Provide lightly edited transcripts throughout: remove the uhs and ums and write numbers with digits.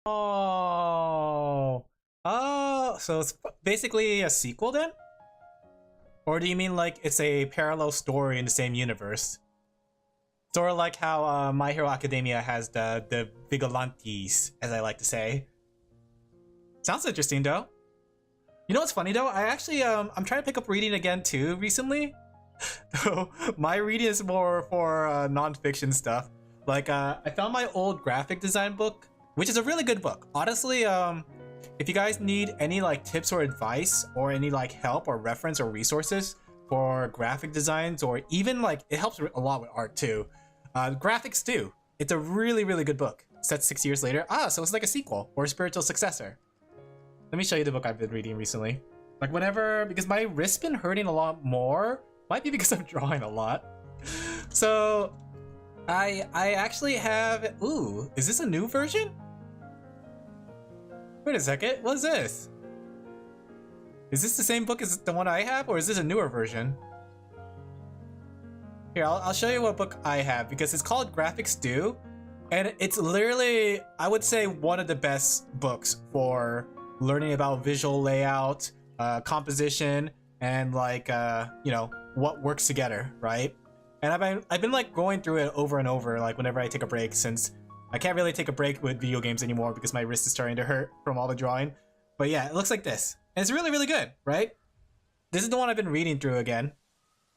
Oh. Oh, so it's basically a sequel then? Or do you mean like it's a parallel story in the same universe? Sort of like how My Hero Academia has the Vigilantes, as I like to say. Sounds interesting though. You know what's funny though? I actually I'm trying to pick up reading again too recently. So my reading is more for non-fiction stuff. Like I found my old graphic design book, which is a really good book. Honestly, if you guys need any like tips or advice or any like help or reference or resources for graphic designs, or even like it helps a lot with art too. Graphics too. It's a really good book. Set 6 years later. Ah, so it's like a sequel or a spiritual successor. Let me show you the book I've been reading recently. Like whenever, because my wrist's been hurting a lot more. Might be because I'm drawing a lot. So I actually have, ooh, is this a new version? Wait a second, what is this? Is this the same book as the one I have, or is this a newer version? Here, I'll show you what book I have, because it's called Graphics Do, and it's literally, I would say, one of the best books for learning about visual layout, composition, and like, you know, what works together, right? And I've been like going through it over and over, like whenever I take a break, since I can't really take a break with video games anymore because my wrist is starting to hurt from all the drawing. But yeah, it looks like this. And it's really good, right? This is the one I've been reading through again.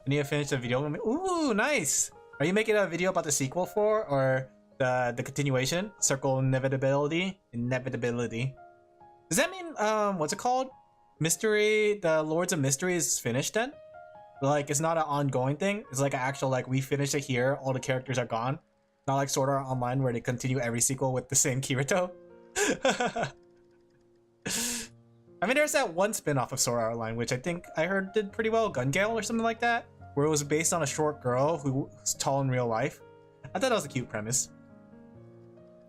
I need to finish the video. Ooh, nice! Are you making a video about the sequel for, or the continuation? Circle Inevitability? Inevitability. Does that mean, what's it called? Mystery, the Lords of Mystery is finished then? Like, it's not an ongoing thing. It's like an actual, like, we finished it here, all the characters are gone. Not like Sword Art Online where they continue every sequel with the same Kirito. I mean, there's that one spin-off of Sword Art Online, which I think I heard did pretty well, Gun Gale or something like that, where it was based on a short girl who was tall in real life. I thought that was a cute premise.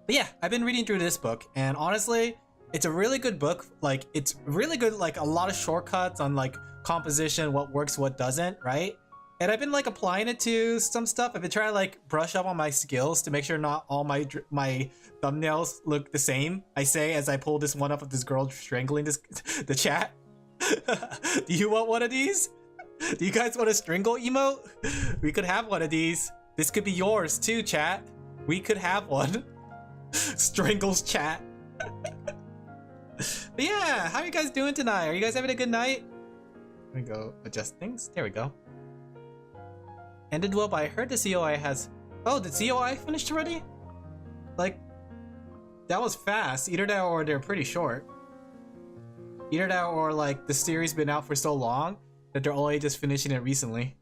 But yeah, I've been reading through this book, and honestly, it's a really good book. Like, it's really good, like a lot of shortcuts on like composition, what works, what doesn't, right? And I've been like applying it to some stuff. I've been trying to like brush up on my skills to make sure not all my thumbnails look the same. I say as I pull this one up of this girl strangling the chat. Do you want one of these? Do you guys want a strangle emote? We could have one of these. This could be yours too, chat. We could have one. Strangles chat. But yeah, how are you guys doing tonight? Are you guys having a good night? Let me go adjust things. There we go. Ended well, but I heard the COI has... Oh, did COI finished already? Like, that was fast. Either that or they're pretty short. Either that or like the series been out for so long that they're only just finishing it recently.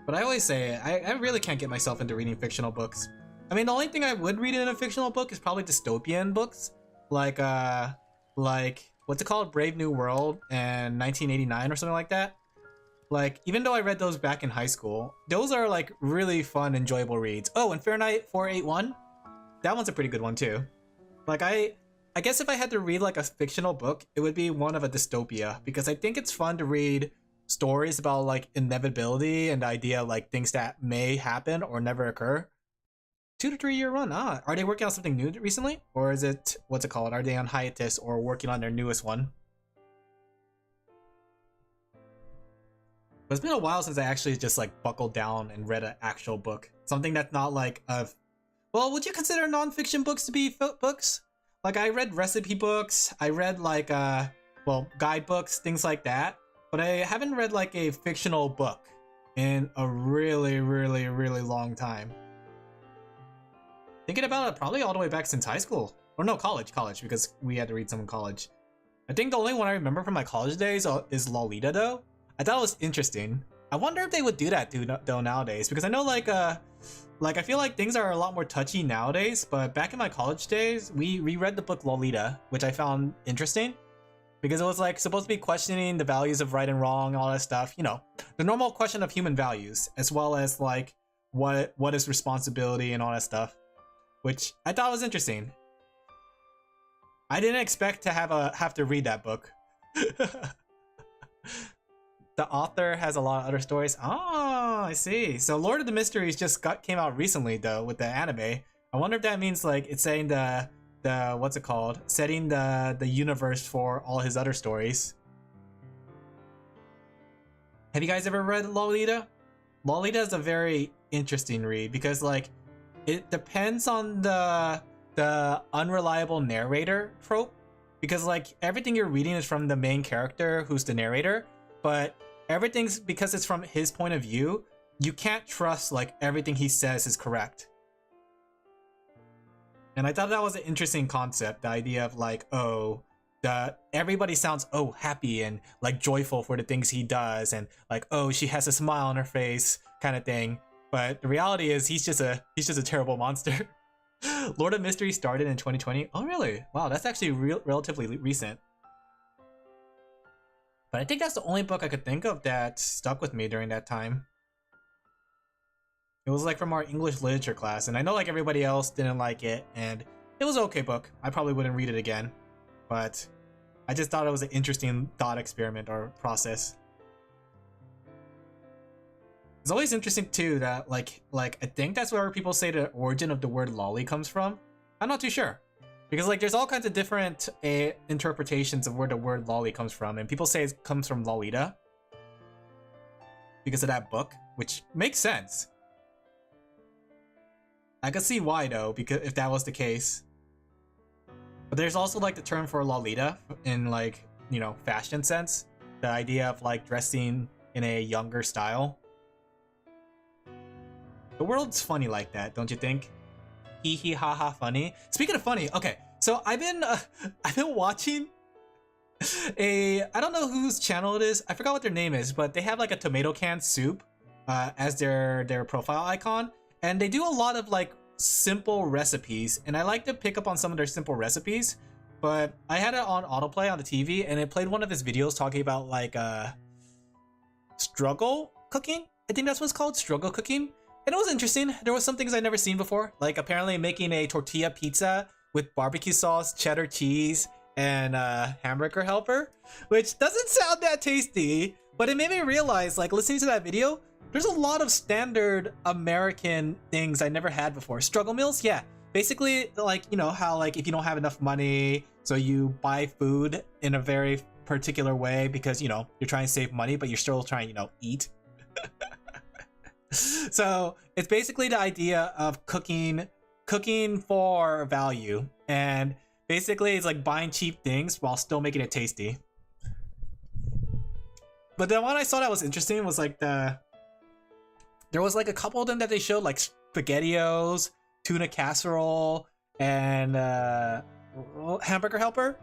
But I always say, I really can't get myself into reading fictional books. I mean, the only thing I would read in a fictional book is probably dystopian books. Like, what's it called? Brave New World and 1989 or something like that. Like, even though I read those back in high school, those are like really fun, enjoyable reads. Oh, and Fahrenheit 481? That one's a pretty good one too. Like, I guess if I had to read like a fictional book, it would be one of a dystopia, because I think it's fun to read stories about like inevitability and the idea of like things that may happen or never occur. 2 to 3 year run. Ah, are they working on something new recently? Or is it, what's it called? Are they on hiatus or working on their newest one? But it's been a while since I actually just like buckled down and read an actual book. Something that's not like a... Well, would you consider non-fiction books to be books? Like, I read recipe books, I read like, well, guidebooks, things like that. But I haven't read like a fictional book in a really long time. Thinking about it, probably all the way back since high school. Or no, college, because we had to read some in college. I think the only one I remember from my college days is Lolita, though. I thought it was interesting. I wonder if they would do that though nowadays, because I know like I feel like things are a lot more touchy nowadays, but back in my college days, we reread the book Lolita, which I found interesting. Because it was like supposed to be questioning the values of right and wrong, all that stuff, you know, the normal question of human values, as well as like what is responsibility and all that stuff. Which I thought was interesting. I didn't expect to have to read that book. the author has a lot of other stories. Oh, I see. So Lord of the Mysteries just came out recently though with the anime. I wonder if that means like it's saying the what's it called? Setting the universe for all his other stories. Have you guys ever read Lolita? Lolita is a very interesting read because like it depends on the unreliable narrator trope, because like everything you're reading is from the main character who's the narrator, but everything's because it's from his point of view. You can't trust like everything he says is correct. And I thought that was an interesting concept, the idea of like, oh, everybody sounds happy and like joyful for the things he does, and like, oh, she has a smile on her face kind of thing. But the reality is he's just a terrible monster. Lord of Mystery started in 2020. Oh really? Wow, that's actually relatively recent. But I think that's the only book I could think of that stuck with me during that time. It was like from our English literature class, and I know like everybody else didn't like it, and it was an okay book. I probably wouldn't read it again, but I just thought it was an interesting thought experiment or process. It's always interesting too that like I think that's where people say the origin of the word lolly comes from. I'm not too sure, because like there's all kinds of different interpretations of where the word lolly comes from, and people say it comes from Lolita because of that book, which makes sense. I could see why though, because if that was the case. But there's also like the term for Lolita in like, you know, fashion sense. The idea of like dressing in a younger style. The world's funny like that, don't you think? Hee hee ha ha funny. Speaking of funny, okay, so I've been watching I don't know whose channel it is. I forgot what their name is, but they have like a tomato can soup as their profile icon. And they do a lot of like simple recipes, and I like to pick up on some of their simple recipes. But I had it on autoplay on the TV, and it played one of his videos talking about like struggle cooking. I think that's what it's called, struggle cooking. And it was interesting. There was some things I'd never seen before, like apparently making a tortilla pizza with barbecue sauce, cheddar cheese, and hamburger helper, which doesn't sound that tasty, but it made me realize, like listening to that video, there's a lot of standard American things I never had before. Struggle meals, yeah. Basically, like, you know, how like if you don't have enough money, so you buy food in a very particular way because, you know, you're trying to save money, but you're still trying, you know, eat. So it's basically the idea of cooking for value, and basically it's like buying cheap things while still making it tasty. But the one I saw that was interesting was like there was like a couple of them that they showed, like SpaghettiOs, tuna casserole, and hamburger helper.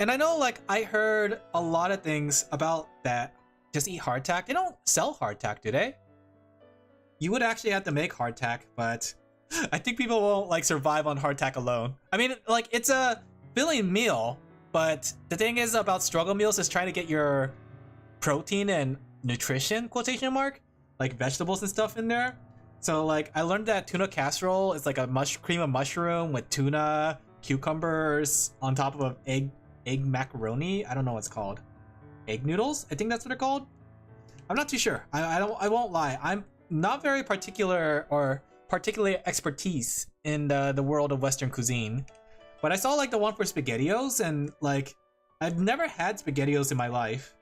And I know like I heard a lot of things about that. Just eat hardtack. They don't sell hardtack, do they? You would actually have to make hardtack, but I think people won't like survive on hardtack alone. I mean, like it's a filling meal, but the thing is about struggle meals is trying to get your protein and nutrition, quotation mark, like vegetables and stuff in there. So like I learned that tuna casserole is like a cream of mushroom with tuna, cucumbers on top of egg macaroni. I don't know what it's called. Egg noodles? I think that's what they're called. I'm not too sure. I won't lie. I'm not very particular or particularly expertise in the world of Western cuisine. But I saw like the one for SpaghettiOs, and like I've never had SpaghettiOs in my life.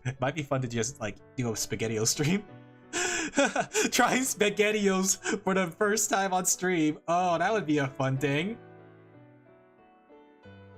It might be fun to just like do a SpaghettiOs stream. Trying SpaghettiOs for the first time on stream. Oh, that would be a fun thing.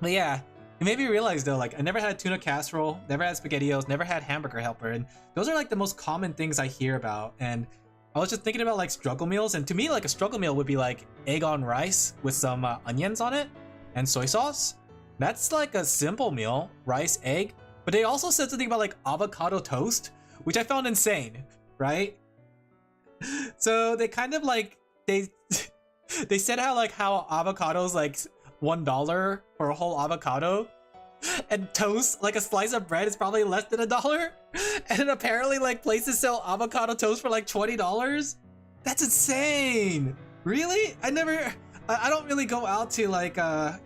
But yeah, it made me realize though, like I never had tuna casserole, never had SpaghettiOs, never had hamburger helper, and those are like the most common things I hear about. And I was just thinking about like struggle meals, and to me like a struggle meal would be like egg on rice with some onions on it and soy sauce. That's like a simple meal, rice, egg. But they also said something about like avocado toast, which I found insane, right? So they kind of like they said how avocados like $1 for a whole avocado, and toast, like a slice of bread, is probably less than $1. And apparently like places sell avocado toast for like $20. That's insane. Really? I don't really go out to like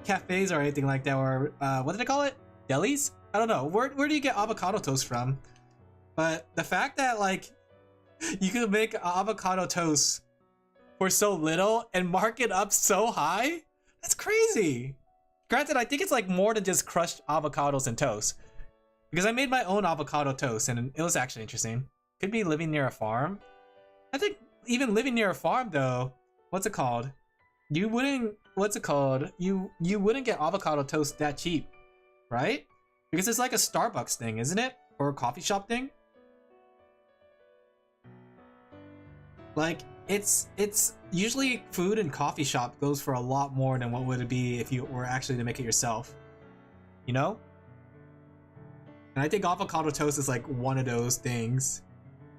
cafes or anything like that, or what do they call it? Delis? I don't know. Where do you get avocado toast from? But the fact that like you could make avocado toast for so little and mark it up so high, that's crazy. Granted, I think it's like more than just crushed avocados and toast. Because I made my own avocado toast and it was actually interesting. Could be living near a farm. I think even living near a farm though, what's it called? You wouldn't, You wouldn't get avocado toast that cheap, right? Because it's like a Starbucks thing, isn't it? Or a coffee shop thing? Like, it's usually food and coffee shop goes for a lot more than what would it be if you were actually to make it yourself. You know? And I think avocado toast is like one of those things.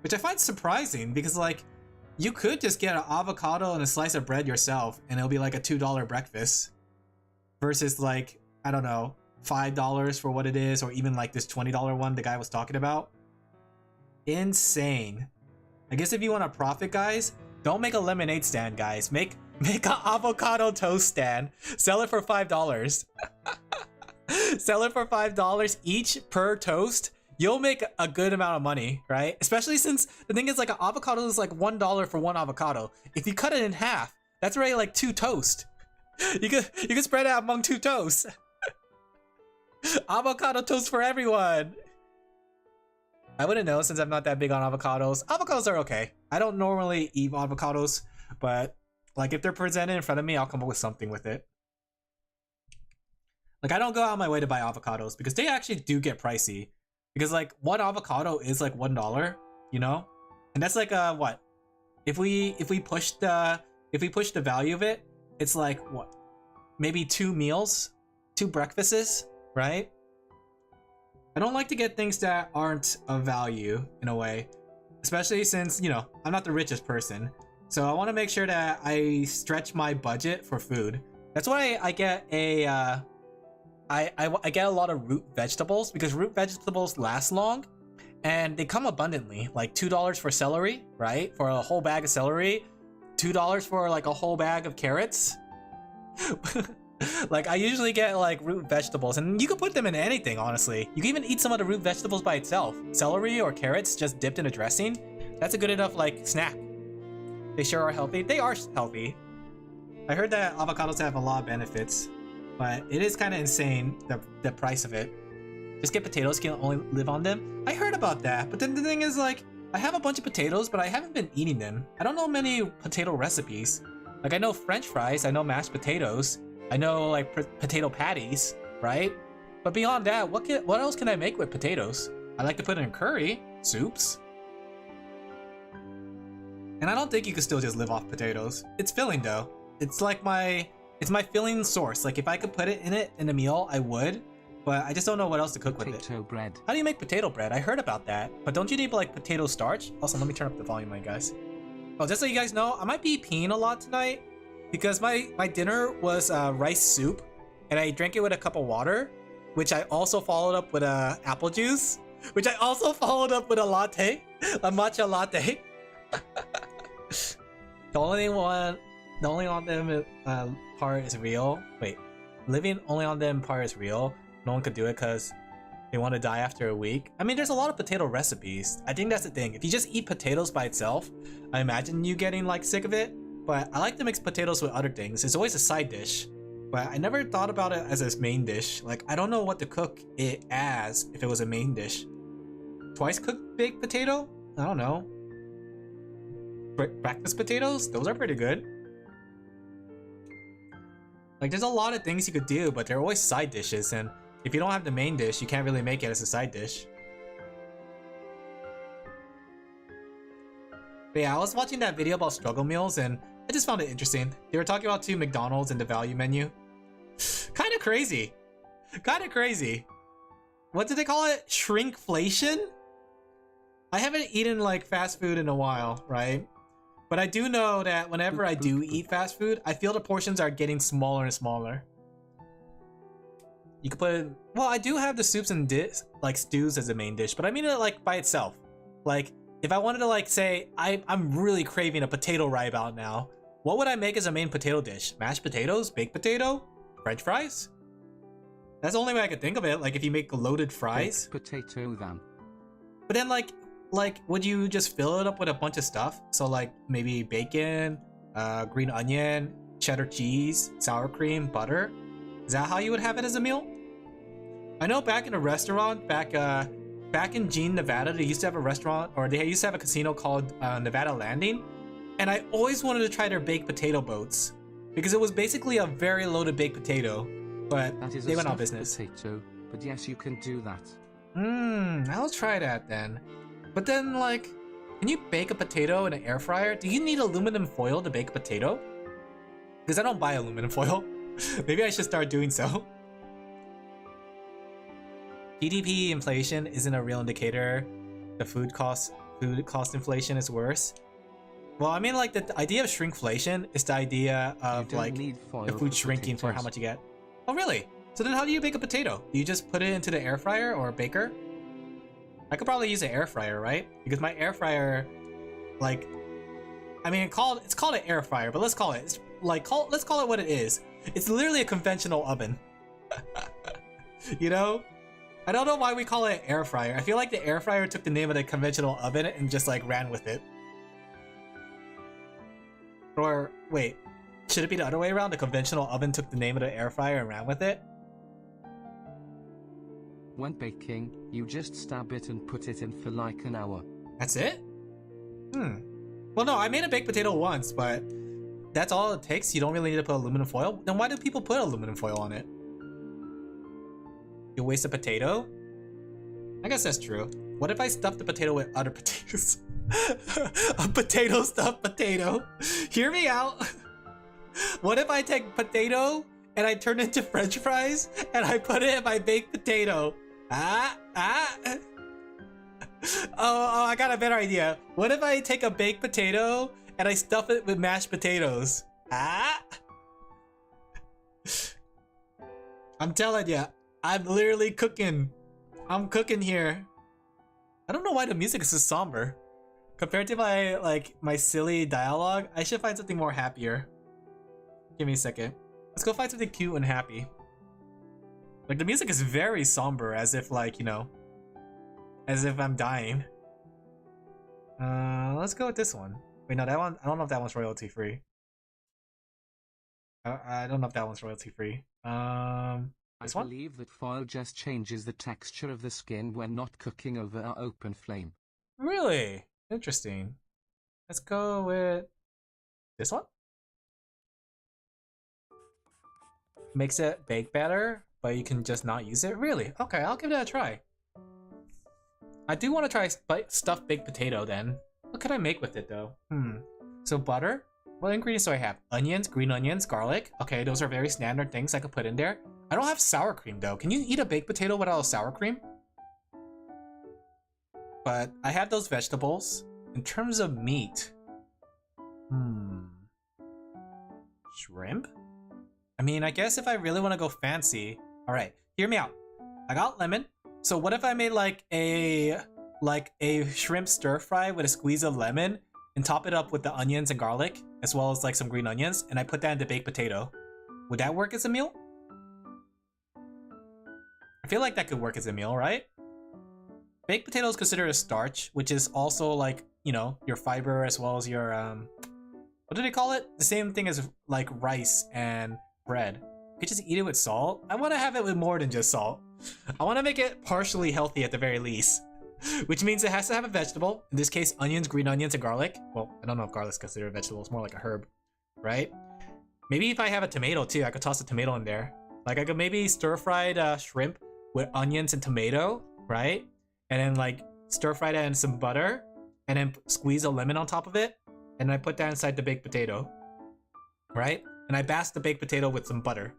Which I find surprising because like, you could just get an avocado and a slice of bread yourself and it'll be like a $2 breakfast. Versus like, I don't know, $5 for what it is, or even like this $20 one the guy was talking about. Insane. I guess if you want to profit, guys, don't make a lemonade stand, guys. Make an avocado toast stand. Sell it for $5. Sell it for $5 each per toast. You'll make a good amount of money, right? Especially since the thing is like an avocado is like $1 for one avocado. If you cut it in half, that's already like 2 toast. You could spread it out among 2 toasts. Avocado toast for everyone. I wouldn't know since I'm not that big on avocados. Avocados are okay. I don't normally eat avocados, but like if they're presented in front of me, I'll come up with something with it. Like I don't go out of my way to buy avocados because they actually do get pricey. Because like one avocado is like $1, you know? And that's like what? If we push the value of it, it's like what? Maybe 2 meals, 2 breakfasts, right? I don't like to get things that aren't of value in a way, especially since, you know, I'm not the richest person. So I want to make sure that I stretch my budget for food. That's why I get a I get a lot of root vegetables because root vegetables last long and they come abundantly. Like $2 for celery, right? For a whole bag of celery, $2 for like a whole bag of carrots. Like I usually get like root vegetables and you can put them in anything, honestly. You can even eat some of the root vegetables by itself. Celery or carrots just dipped in a dressing. That's a good enough like snack. They sure are healthy. They are healthy. I heard that avocados have a lot of benefits, but it is kind of insane, the price of it. Just get potatoes, can only live on them. I heard about that, but then the thing is like, I have a bunch of potatoes, but I haven't been eating them. I don't know many potato recipes. Like I know French fries, I know mashed potatoes, I know like potato patties, right? But beyond that, what else can I make with potatoes? I like to put it in curry, soups. And I don't think you can still just live off potatoes. It's filling though. It's like it's my filling source. Like if I could put it in a meal, I would. But I just don't know what else to cook with it. Potato bread. How do you make potato bread? I heard about that. But don't you need like potato starch? Also, let me turn up the volume, my guys. Oh, just so you guys know, I might be peeing a lot tonight because my dinner was rice soup, and I drank it with a cup of water, which I also followed up with apple juice, which I also followed up with a latte, a matcha latte. The only on them part is real. Wait, living only on them part is real. No one could do it because they want to die after a week. I mean, there's a lot of potato recipes. I think that's the thing. If you just eat potatoes by itself, I imagine you getting like sick of it. But I like to mix potatoes with other things. It's always a side dish. But I never thought about it as a main dish. Like, I don't know what to cook it as if it was a main dish. Twice cooked baked potato? I don't know. Breakfast potatoes? Those are pretty good. Like, there's a lot of things you could do, but they're always side dishes, and if you don't have the main dish, you can't really make it as a side dish. But yeah, I was watching that video about struggle meals, and I just found it interesting. They were talking about 2 McDonald's in the value menu. Kinda crazy. Kinda crazy. What did they call it? Shrinkflation? I haven't eaten like fast food in a while, right? But I do know that whenever I do eat fast food, I feel the portions are getting smaller and smaller. You could put it, well, I do have the soups and like stews as a main dish, but I mean it like by itself. Like if I wanted to like say I'm really craving a potato ribout now, what would I make as a main potato dish? Mashed potatoes, baked potato, French fries? That's the only way I could think of it. Like if you make loaded fries. Baked potato then. But then like like, would you just fill it up with a bunch of stuff? So like maybe bacon, green onion, cheddar cheese, sour cream, butter? Is that how you would have it as a meal? I know back in a restaurant, back in Jean, Nevada, they used to have a restaurant, or they used to have a casino called Nevada Landing, and I always wanted to try their baked potato boats because it was basically a very loaded baked potato, but they went out of business. Potato, but yes, you can do that. I'll try that then. But then, like, can you bake a potato in an air fryer? Do you need aluminum foil to bake a potato? Because I don't buy aluminum foil. Maybe I should start doing so. GDP inflation isn't a real indicator. The food cost inflation is worse. Well, I mean, like, the idea of shrinkflation is the idea of like the food shrinking for how much you get. Oh, really? So then how do you bake a potato? Do you just put it into the air fryer or a baker? I could probably use an air fryer, right? Because my air fryer, like, I mean, it's called an air fryer, but let's call it what it is. It's literally a conventional oven. You know? I don't know why we call it an air fryer. I feel like the air fryer took the name of the conventional oven and just like ran with it. Or wait, should it be the other way around? The conventional oven took the name of the air fryer and ran with it? When baking, you just stab it and put it in for like an hour. That's it? Well, no, I made a baked potato once, but that's all it takes? You don't really need to put aluminum foil? Then why do people put aluminum foil on it? You waste a potato? I guess that's true. What if I stuff the potato with other potatoes? A potato stuffed potato? Hear me out. What if I take potato and I turn it into french fries and I put it in my baked potato? Oh, I got a better idea. What if I take a baked potato and I stuff it with mashed potatoes? I'm telling ya, I'm literally cooking. I'm cooking here. I don't know why the music is so somber. Compared to my silly dialogue, I should find something more happier. Give me a second. Let's go find something cute and happy. Like, the music is very somber, as if, like, you know, as if I'm dying. Let's go with this one. Wait, no, that one, I don't know if that one's royalty free. I don't know if that one's royalty free. This one? I believe that foil just changes the texture of the skin when not cooking over an open flame. Really? Interesting. Let's go with this one. Makes it bake better, but you can just not use it? Really? Okay, I'll give that a try. I do want to try stuffed baked potato then. What could I make with it though? So butter? What ingredients do I have? Onions, green onions, garlic. Okay, those are very standard things I could put in there. I don't have sour cream though. Can you eat a baked potato without sour cream? But I have those vegetables. In terms of meat, shrimp? I mean, I guess if I really want to go fancy. All right, hear me out. I got lemon. So what if I made like a shrimp stir fry with a squeeze of lemon and top it up with the onions and garlic, as well as like some green onions, and I put that into baked potato? Would that work as a meal? I feel like that could work as a meal, right? Baked potato is considered a starch, which is also like, you know, your fiber as well as your, what do they call it? The same thing as like rice and bread. You could just eat it with salt. I want to have it with more than just salt. I want to make it partially healthy at the very least. Which means it has to have a vegetable. In this case, onions, green onions, and garlic. Well, I don't know if garlic's considered a vegetable. It's more like a herb, right? Maybe if I have a tomato too, I could toss a tomato in there. Like I could maybe stir-fried shrimp with onions and tomato, right? And then like stir-fry that in some butter, and then squeeze a lemon on top of it, and I put that inside the baked potato, right? And I baste the baked potato with some butter.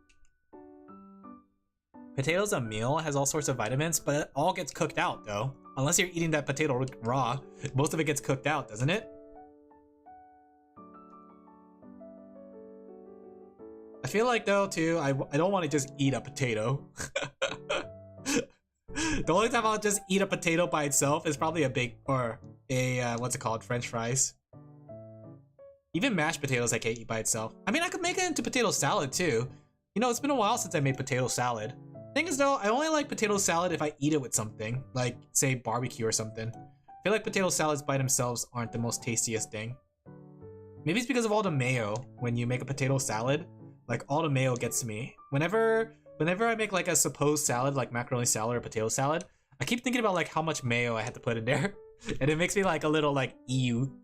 Potatoes a meal, has all sorts of vitamins, but it all gets cooked out though. Unless you're eating that potato raw, most of it gets cooked out, doesn't it? I feel like though too, I don't want to just eat a potato. The only time I'll just eat a potato by itself is probably what's it called? French fries. Even mashed potatoes I can't eat by itself. I mean, I could make it into potato salad too. You know, it's been a while since I made potato salad. Thing is though, I only like potato salad if I eat it with something, like say barbecue or something. I feel like potato salads by themselves aren't the most tastiest thing. Maybe it's because of all the mayo when you make a potato salad. Like all the mayo gets to me. Whenever I make like a supposed salad, like macaroni salad or potato salad, I keep thinking about like how much mayo I had to put in there. And it makes me like a little like ew.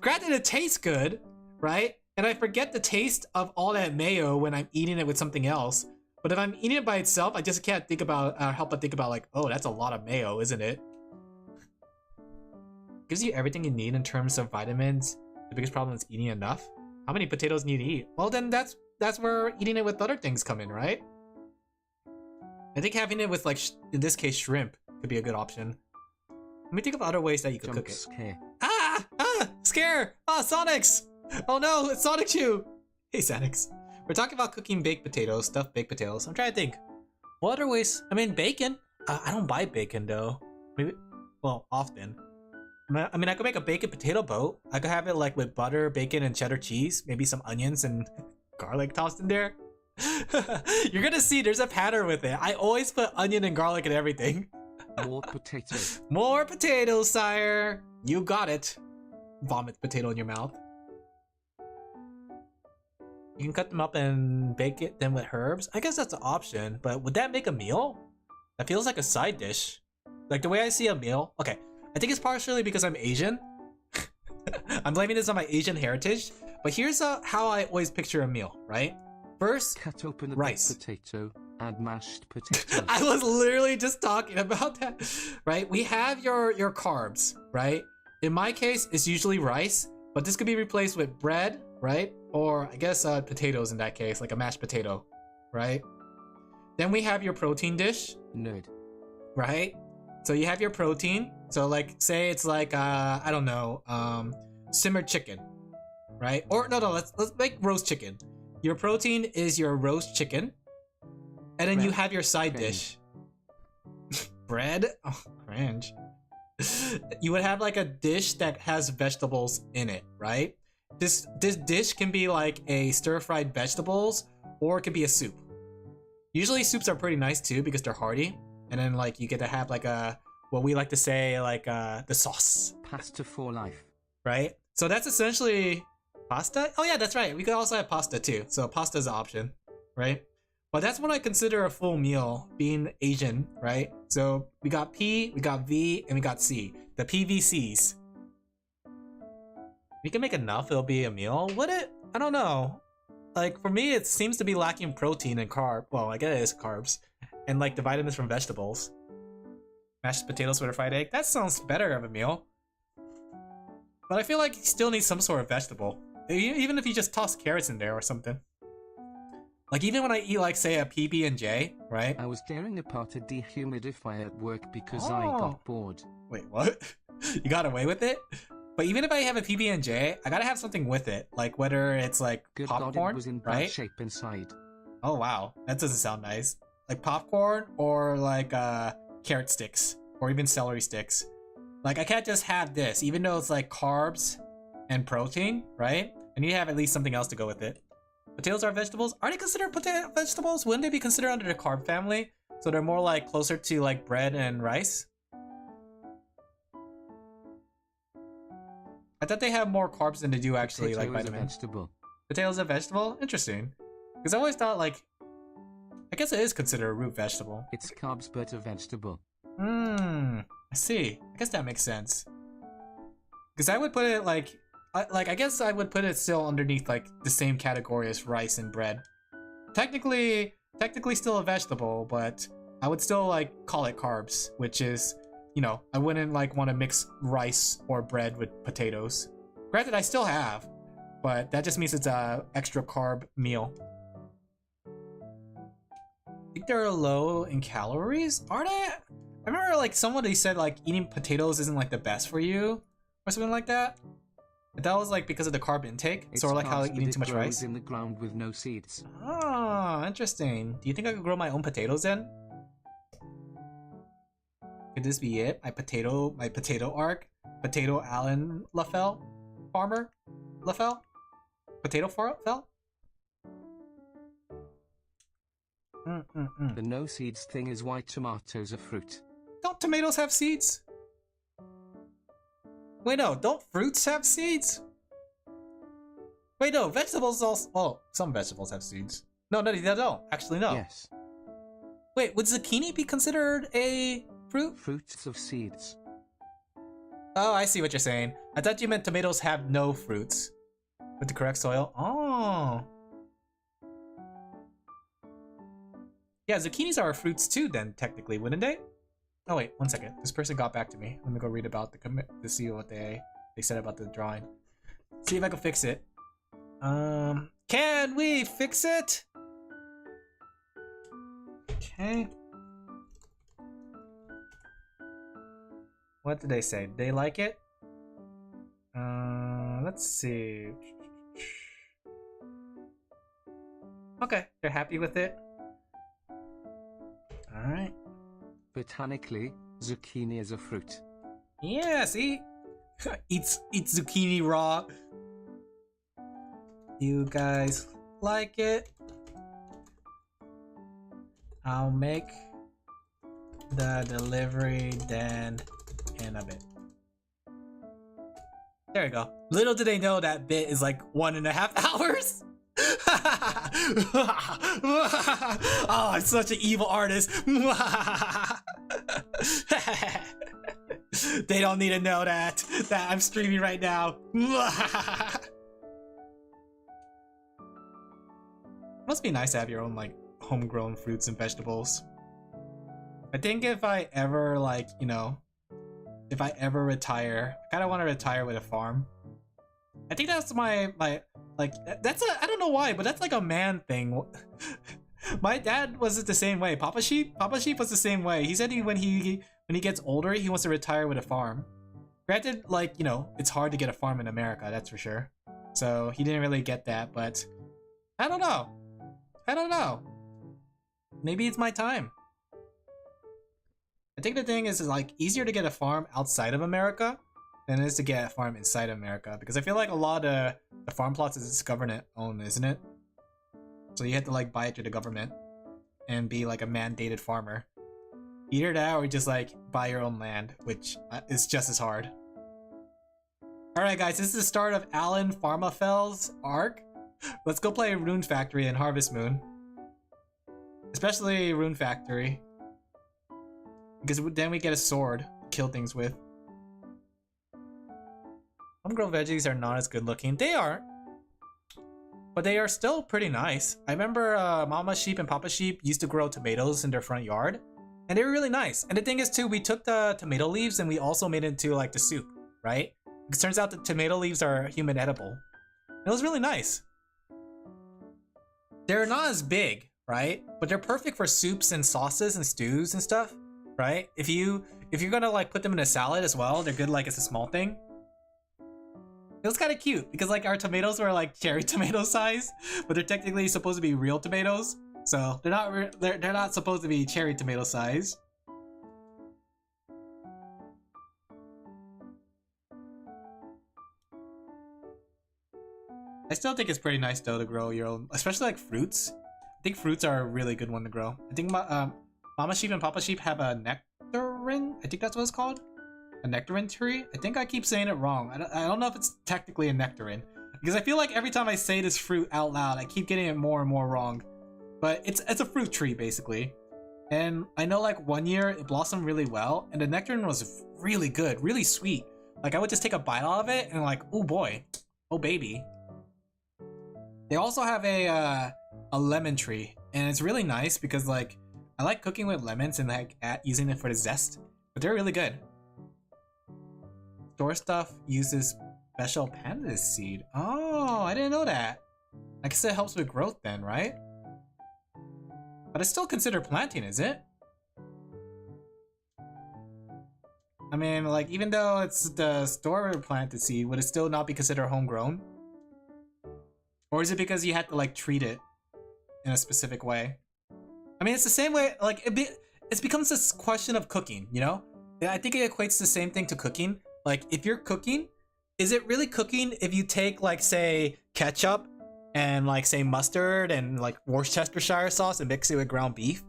Granted, it tastes good, right? And I forget the taste of all that mayo when I'm eating it with something else. But if I'm eating it by itself, I just can't think about help but think about like, oh, that's a lot of mayo, isn't it? Gives you everything you need in terms of vitamins. The biggest problem is eating enough. How many potatoes need to eat? Well, then that's where eating it with other things come in, right? I think having it with like in this case shrimp could be a good option. Let me think of other ways that you could cook it. Scare. Scare! Sonics! Oh no, it's Sonic Chew! Hey, Sonics. We're talking about cooking baked potatoes, stuffed baked potatoes. I'm trying to think. What other ways? I mean, bacon. I don't buy bacon though. Maybe, well, often. I mean, I could make a bacon potato boat. I could have it like with butter, bacon, and cheddar cheese. Maybe some onions and garlic tossed in there. You're gonna see there's a pattern with it. I always put onion and garlic in everything. More potatoes. More potatoes, sire. You got it. Vomit potato in your mouth. You can cut them up and bake it then with herbs. I guess that's an option, but would that make a meal? That feels like a side dish. Like the way I see a meal. Okay, I think it's partially because I'm Asian. I'm blaming this on my Asian heritage. But here's how I always picture a meal, right? First, cut open a rice. Potato, add mashed potatoes. I was literally just talking about that, right? We have your carbs, right? In my case, it's usually rice, but this could be replaced with bread, right? Or I guess potatoes in that case, like a mashed potato, right? Then we have your protein dish. Nerd. Right? So you have your protein. So like, say it's like, I don't know, simmered chicken, right? Or no, let's make roast chicken. Your protein is your roast chicken. And then Bread. you have your side dish. Bread? Oh, cringe. You would have like a dish that has vegetables in it, right? This dish can be like a stir-fried vegetables, or it could be a soup. Usually soups are pretty nice too because they're hearty. And then like you get to have like a, what we like to say, like the sauce. Pasta for life. Right? So that's essentially pasta? Oh yeah, that's right. We could also have pasta too. So pasta is an option, right? But that's what I consider a full meal, being Asian, right? So we got P, we got V, and we got C. The PVCs. We can make enough, it'll be a meal. Would it? I don't know. Like, for me, it seems to be lacking protein and carb. Well, I guess it is carbs. And like the vitamins from vegetables. Mashed potatoes with a fried egg. That sounds better of a meal. But I feel like you still need some sort of vegetable. Even if you just toss carrots in there or something. Like even when I eat like say a PB&J, right? I was tearing apart a dehumidifier at work because I got bored. Wait, what? You got away with it? But even if I have a PB&J, I gotta have something with it. Like whether it's like Good popcorn, God, it was in bad right? shape inside. Oh wow, that doesn't sound nice. Like popcorn or like carrot sticks or even celery sticks. Like I can't just have this, even though it's like carbs and protein, right? I need to have at least something else to go with it. Potatoes are vegetables? Are they considered potato vegetables? Wouldn't they be considered under the carb family? So they're more like closer to like bread and rice? I thought they have more carbs than they do actually like vitamins. Vegetable. Potatoes a vegetable? Interesting. Because I always thought like, I guess it is considered a root vegetable. It's carbs but a vegetable. I see. I guess that makes sense. Because I would put it like I guess I would put it still underneath like the same category as rice and bread. Technically still a vegetable, but I would still like call it carbs, which is, you know, I wouldn't like want to mix rice or bread with potatoes. Granted, I still have, but that just means it's a extra carb meal. I think they're low in calories, are they? I remember like somebody said like eating potatoes isn't like the best for you or something like that. But that was like because of the carb intake, sort of like how like, eating too much rice. In the ground with no seeds. Oh, interesting. Do you think I could grow my own potatoes then? Could this be it? My potato arc? Potato Alin Laphel? Farmer? Laphel? Potato Fell? The no seeds thing is why tomatoes are fruit. Don't tomatoes have seeds? Wait, no, don't fruits have seeds? Wait, no, vegetables also. Oh, some vegetables have seeds. No, they don't. Actually, no. Yes. Wait, would zucchini be considered a fruit? Fruits of seeds. Oh, I see what you're saying. I thought you meant tomatoes have no fruits. With the correct soil? Oh. Yeah, zucchinis are fruits too then, technically, wouldn't they? Oh wait, one second. This person got back to me. Let me go read about the commit to see what they said about the drawing. See if I can fix it. Can we fix it? Okay. What did they say? Did they like it? Let's see. Okay, they're happy with it. Alright. Botanically, zucchini is a fruit. Yeah, see? Eat zucchini raw. You guys like it? I'll make the delivery then in a bit. There we go. Little do they know that bit is like 1.5 hours. Oh, I'm such an evil artist. They don't need to know that I'm streaming right now. Must be nice to have your own like homegrown fruits and vegetables. I think if I ever like, you know, if I ever retire, I kind of want to retire with a farm. I think that's my like that's a, I don't know why, but that's like a man thing. My dad was the same way. Papa Sheep was the same way. He said when he gets older, he wants to retire with a farm. Granted, like, you know, it's hard to get a farm in America, that's for sure. So he didn't really get that, but I don't know. Maybe it's my time. I think the thing is like easier to get a farm outside of America than it is to get a farm inside of America, because I feel like a lot of the farm plots is government owned, isn't it? So you have to like buy it through the government and be like a mandated farmer. Either that or just like buy your own land, which is just as hard. Alright guys, this is the start of Alin Laphel's arc. Let's go play Rune Factory and Harvest Moon. Especially Rune Factory. Because then we get a sword to kill things with. Homegrown veggies are not as good looking. They are. But they are still pretty nice. I remember Mama Sheep and Papa Sheep used to grow tomatoes in their front yard. And they were really nice. And the thing is too, we took the tomato leaves and we also made it into like the soup, right? Because it turns out the tomato leaves are human edible. It was really nice. They're not as big, right? But they're perfect for soups and sauces and stews and stuff, right? If you're gonna like put them in a salad as well, they're good like as a small thing. It was kind of cute because like our tomatoes were like cherry tomato size, but they're technically supposed to be real tomatoes. So they're not supposed to be cherry tomato size. I still think it's pretty nice though to grow your own, especially like fruits. I think fruits are a really good one to grow. I think Mama Sheep and Papa Sheep have a nectarine. I think that's what it's called. A nectarine tree? I think I keep saying it wrong. I don't know if it's technically a nectarine. Because I feel like every time I say this fruit out loud, I keep getting it more and more wrong. But it's a fruit tree, basically. And I know like one year it blossomed really well, and the nectarine was really good, really sweet. Like I would just take a bite out of it and like, oh boy, oh baby. They also have a lemon tree, and it's really nice because like, I like cooking with lemons and like using it for the zest, but they're really good. Store stuff uses special pandas seed. Oh, I didn't know that. I guess it helps with growth then, right? But it's still considered planting, is it? I mean, like, even though it's the store planted seed, would it still not be considered homegrown? Or is it because you had to like treat it in a specific way? I mean, it's the same way, like, it becomes this question of cooking, you know? I think it equates the same thing to cooking. Like, if you're cooking, is it really cooking if you take, like, say, ketchup and, like, say, mustard and, like, Worcestershire sauce and mix it with ground beef?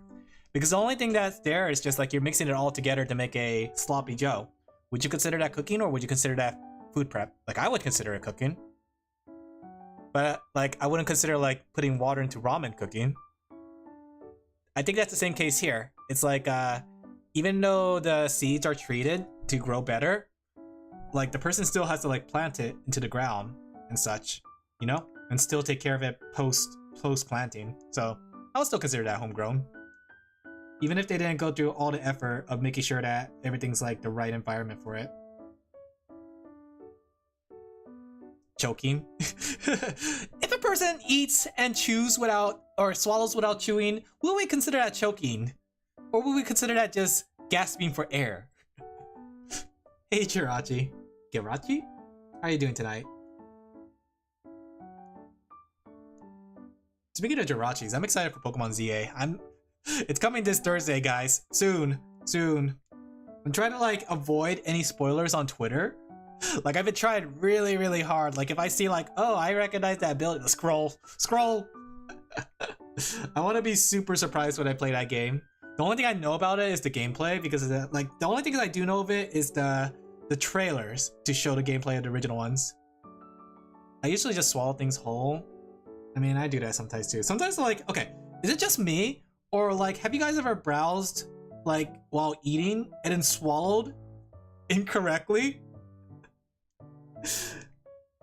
Because the only thing that's there is just, like, you're mixing it all together to make a sloppy joe. Would you consider that cooking, or would you consider that food prep? Like, I would consider it cooking. But, like, I wouldn't consider, like, putting water into ramen cooking. I think that's the same case here. It's like, even though the seeds are treated to grow better, like, the person still has to, like, plant it into the ground and such, you know? And still take care of it post-planting. So, I would still consider that homegrown. Even if they didn't go through all the effort of making sure that everything's, like, the right environment for it. Choking. If a person eats and chews without, or swallows without chewing, will we consider that choking? Or will we consider that just gasping for air? Hey Jirachi. Girachi? How are you doing tonight? Speaking of Jirachis, I'm excited for Pokemon ZA. It's coming this Thursday, guys. Soon. I'm trying to, like, avoid any spoilers on Twitter. Like, I've been trying really, really hard. Like, if I see, like, oh, I recognize that ability, scroll. I want to be super surprised when I play that game. The only thing I know about it is the gameplay, because the only things I do know of it is the trailers to show the gameplay of the original ones. I usually just swallow things whole. I mean, I do that sometimes too. Sometimes, like, okay, is it just me? Or, like, have you guys ever browsed, like, while eating and then swallowed incorrectly?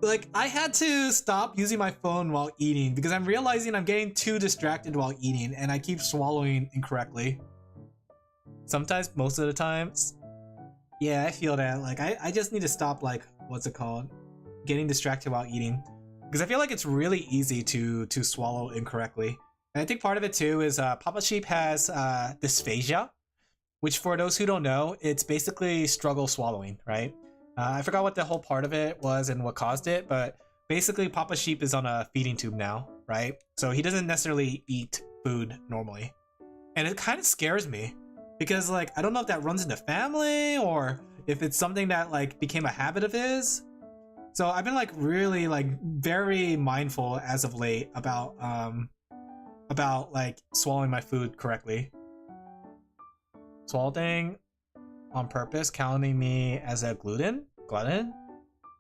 Like, I had to stop using my phone while eating because I'm realizing I'm getting too distracted while eating and I keep swallowing incorrectly. Sometimes, most of the times. Yeah, I feel that. Like, I just need to stop, like, what's it called? Getting distracted while eating. Because I feel like it's really easy to swallow incorrectly. And I think part of it too is Papa Sheep has dysphagia, which for those who don't know, it's basically struggle swallowing, right? I forgot what the whole part of it was and what caused it, but basically Papa Sheep is on a feeding tube now, right? So he doesn't necessarily eat food normally. And it kind of scares me because, like, I don't know if that runs in the family or if it's something that, like, became a habit of his. So I've been, like, really, like, very mindful as of late about like swallowing my food correctly. Swallowing on purpose, counting me as a glutton?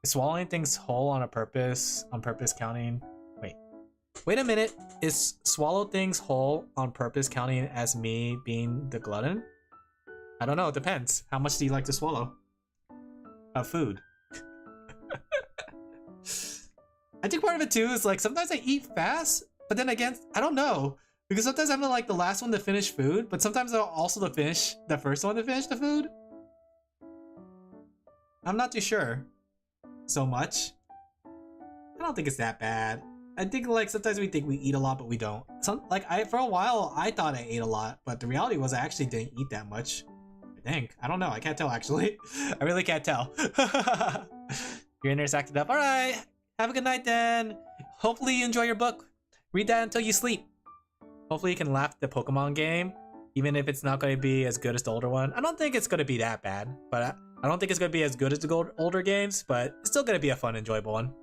Is swallowing things whole on purpose counting? Wait a minute. Is swallow things whole on purpose counting as me being the glutton? I don't know, it depends. How much do you like to swallow? Of food. I think part of it too is, like, sometimes I eat fast, but then again, I don't know. Because sometimes I'm, like, the last one to finish food, but sometimes I'm also the first one to finish the food. I'm not too sure. So much. I don't think it's that bad. I think, like, sometimes we think we eat a lot, but we don't. For a while, I thought I ate a lot, but the reality was I actually didn't eat that much. I think. I don't know. I can't tell, actually. I really can't tell. Your inner's acted up. Alright. Have a good night, then. Hopefully you enjoy your book. Read that until you sleep. Hopefully you can laugh at the Pokemon game, even if it's not going to be as good as the older one. I don't think it's going to be that bad, but I don't think it's going to be as good as the older games, but it's still going to be a fun, enjoyable one.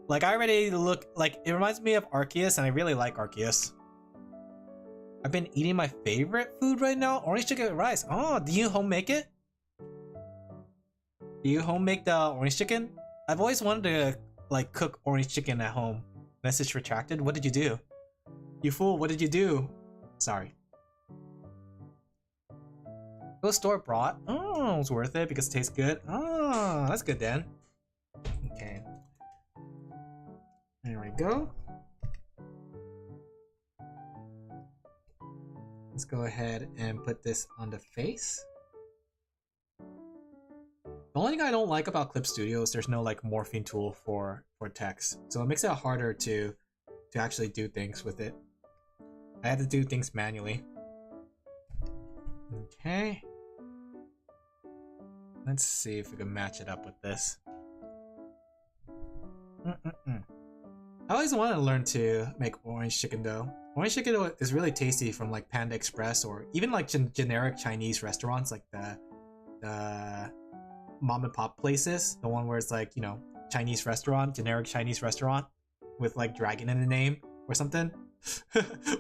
Like, I already look, like, it reminds me of Arceus, and I really like Arceus. I've been eating my favorite food right now, orange chicken with rice. Oh, do you home make it? Do you home make the orange chicken? I've always wanted to, like, cook orange chicken at home. Message retracted? What did you do? You fool, what did you do? Sorry. It was store bought. Oh, it was worth it because it tastes good. Oh, that's good then. Okay. There we go. Let's go ahead and put this on the face. The only thing I don't like about Clip Studio is there's no, like, morphing tool for text, so it makes it harder to actually do things with it. I had to do things manually. Okay. Let's see if we can match it up with this. I always wanted to learn to make orange chicken though. Orange chicken is really tasty from, like, Panda Express or even, like, generic Chinese restaurants, like the mom and pop places. The one where it's, like, you know, Chinese restaurant, generic Chinese restaurant with, like, dragon in the name or something.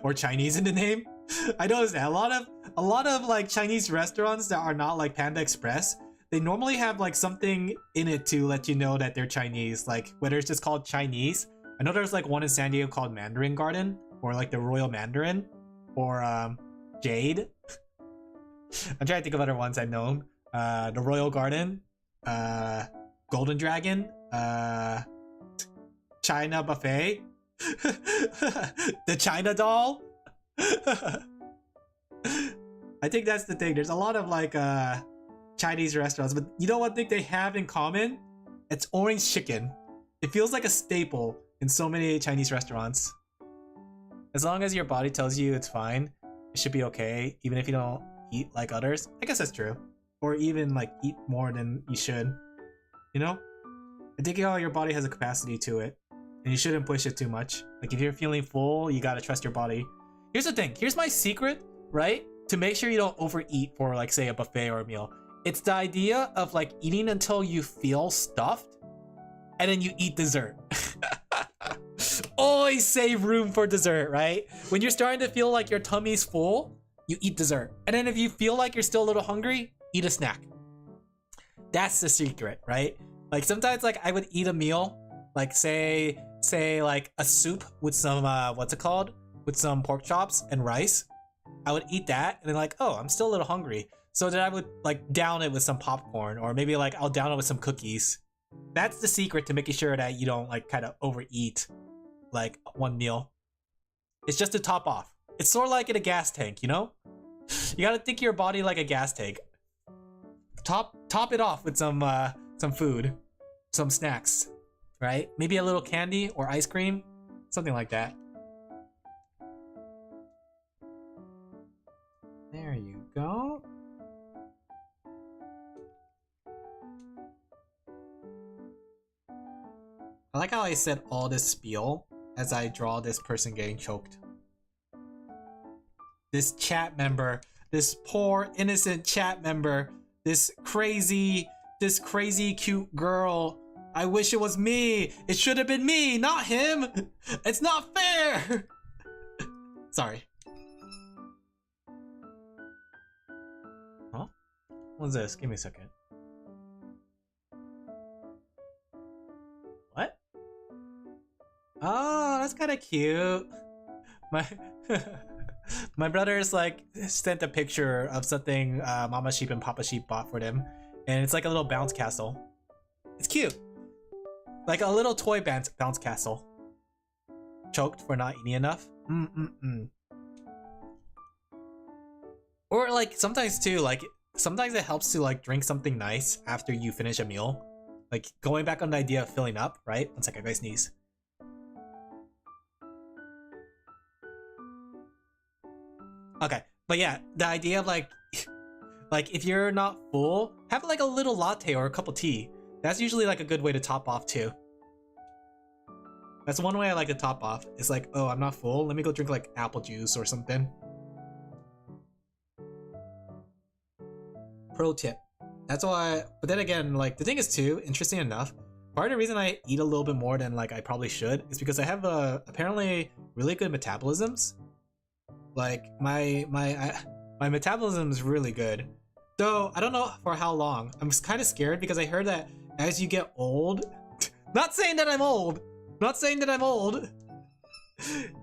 Or Chinese in the name. I noticed that a lot of like Chinese restaurants that are not like Panda Express, they normally have like something in it to let you know that they're Chinese, like whether it's just called Chinese. I know there's like one in San Diego called Mandarin Garden, or like the Royal Mandarin, or Jade. I'm trying to think of other ones I've known. The Royal Garden, Golden Dragon, China Buffet, the China Doll. I think that's the thing. There's a lot of like Chinese restaurants, but you know what thing they have in common? It's orange chicken. It feels like a staple in so many Chinese restaurants. As long as your body tells you it's fine, it should be okay, even if you don't eat like others. I guess that's true. Or even like eat more than you should. You know? I think your body has a capacity to it, and you shouldn't push it too much. Like if you're feeling full, you gotta trust your body. Here's the thing. Here's my secret, right? To make sure you don't overeat for like say a buffet or a meal. It's the idea of like eating until you feel stuffed, and then you eat dessert. Always save room for dessert, right? When you're starting to feel like your tummy's full, you eat dessert. And then if you feel like you're still a little hungry, eat a snack. That's the secret, right? Like sometimes like I would eat a meal, like say like a soup with some what's it called? With some pork chops and rice. I would eat that and then like, oh, I'm still a little hungry. So then I would like down it with some popcorn, or maybe like I'll down it with some cookies. That's the secret to making sure that you don't like kind of overeat like one meal. It's just to top off. It's sort of like in a gas tank, you know? You gotta think of your body like a gas tank. Top it off with some food, some snacks, right? Maybe a little candy or ice cream, something like that. There you go. I like how I said all this spiel as I draw this person getting choked. This chat member, this poor innocent chat member, this crazy cute girl. I wish it was me. It should have been me, not him. It's not fair. Sorry. Huh? What's this? Give me a second. What? Oh, that's kind of cute. My brothers like sent a picture of something Mama Sheep and Papa Sheep bought for them, and it's like a little bounce castle. It's cute, like a little toy bounce castle. Choked for not eating enough. Or like sometimes too, like sometimes it helps to like drink something nice after you finish a meal. Like going back on the idea of filling up, right? One second, I gotta sneeze. Okay, but yeah, the idea of like if you're not full, have like a little latte or a cup of tea. That's usually like a good way to top off too. That's one way I like to top off. It's like, oh, I'm not full. Let me go drink like apple juice or something. Pro tip. That's why, but then again, like the thing is too, interesting enough, part of the reason I eat a little bit more than like I probably should is because I have apparently really good metabolisms. Like my metabolism is really good, though I don't know for how long. I'm kind of scared because I heard that as you get old, not saying that I'm old, not saying that I'm old,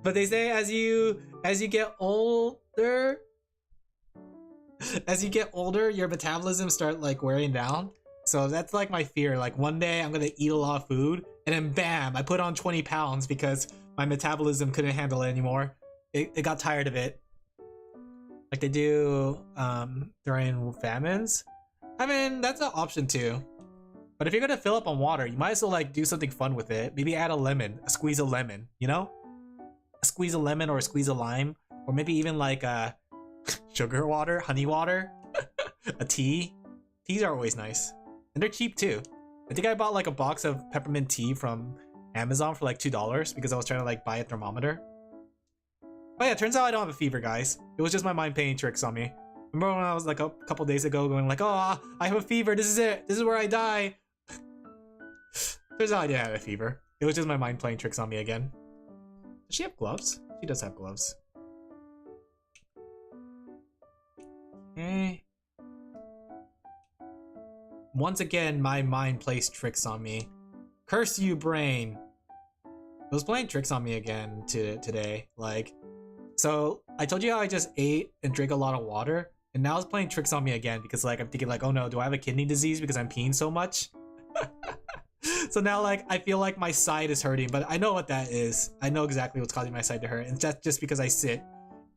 but they say as you get older, your metabolism start like wearing down. So that's like my fear. Like one day I'm gonna eat a lot of food and then bam, I put on 20 pounds because my metabolism couldn't handle it anymore. It got tired of it. Like they do during famines. I mean, that's an option too. But if you're gonna fill up on water, you might as well like do something fun with it. Maybe add a lemon, a squeeze of lemon, you know? A squeeze of lemon or a squeeze of lime. Or maybe even like sugar water, honey water, a tea. Teas are always nice. And they're cheap too. I think I bought like a box of peppermint tea from Amazon for like $2 because I was trying to like buy a thermometer. Oh yeah, turns out I don't have a fever, guys. It was just my mind playing tricks on me. Remember when I was like a couple days ago going like, oh, I have a fever, this is it, this is where I die. Turns out I didn't have a fever. It was just my mind playing tricks on me again. Does she have gloves? She does have gloves. Okay. Once again, my mind plays tricks on me. Curse you, brain. It was playing tricks on me again today. Like, so I told you how I just ate and drank a lot of water, and now it's playing tricks on me again because like I'm thinking like, oh no, do I have a kidney disease because I'm peeing so much? So now like I feel like my side is hurting, but I know what that is. I know exactly what's causing my side to hurt, and that's just because I sit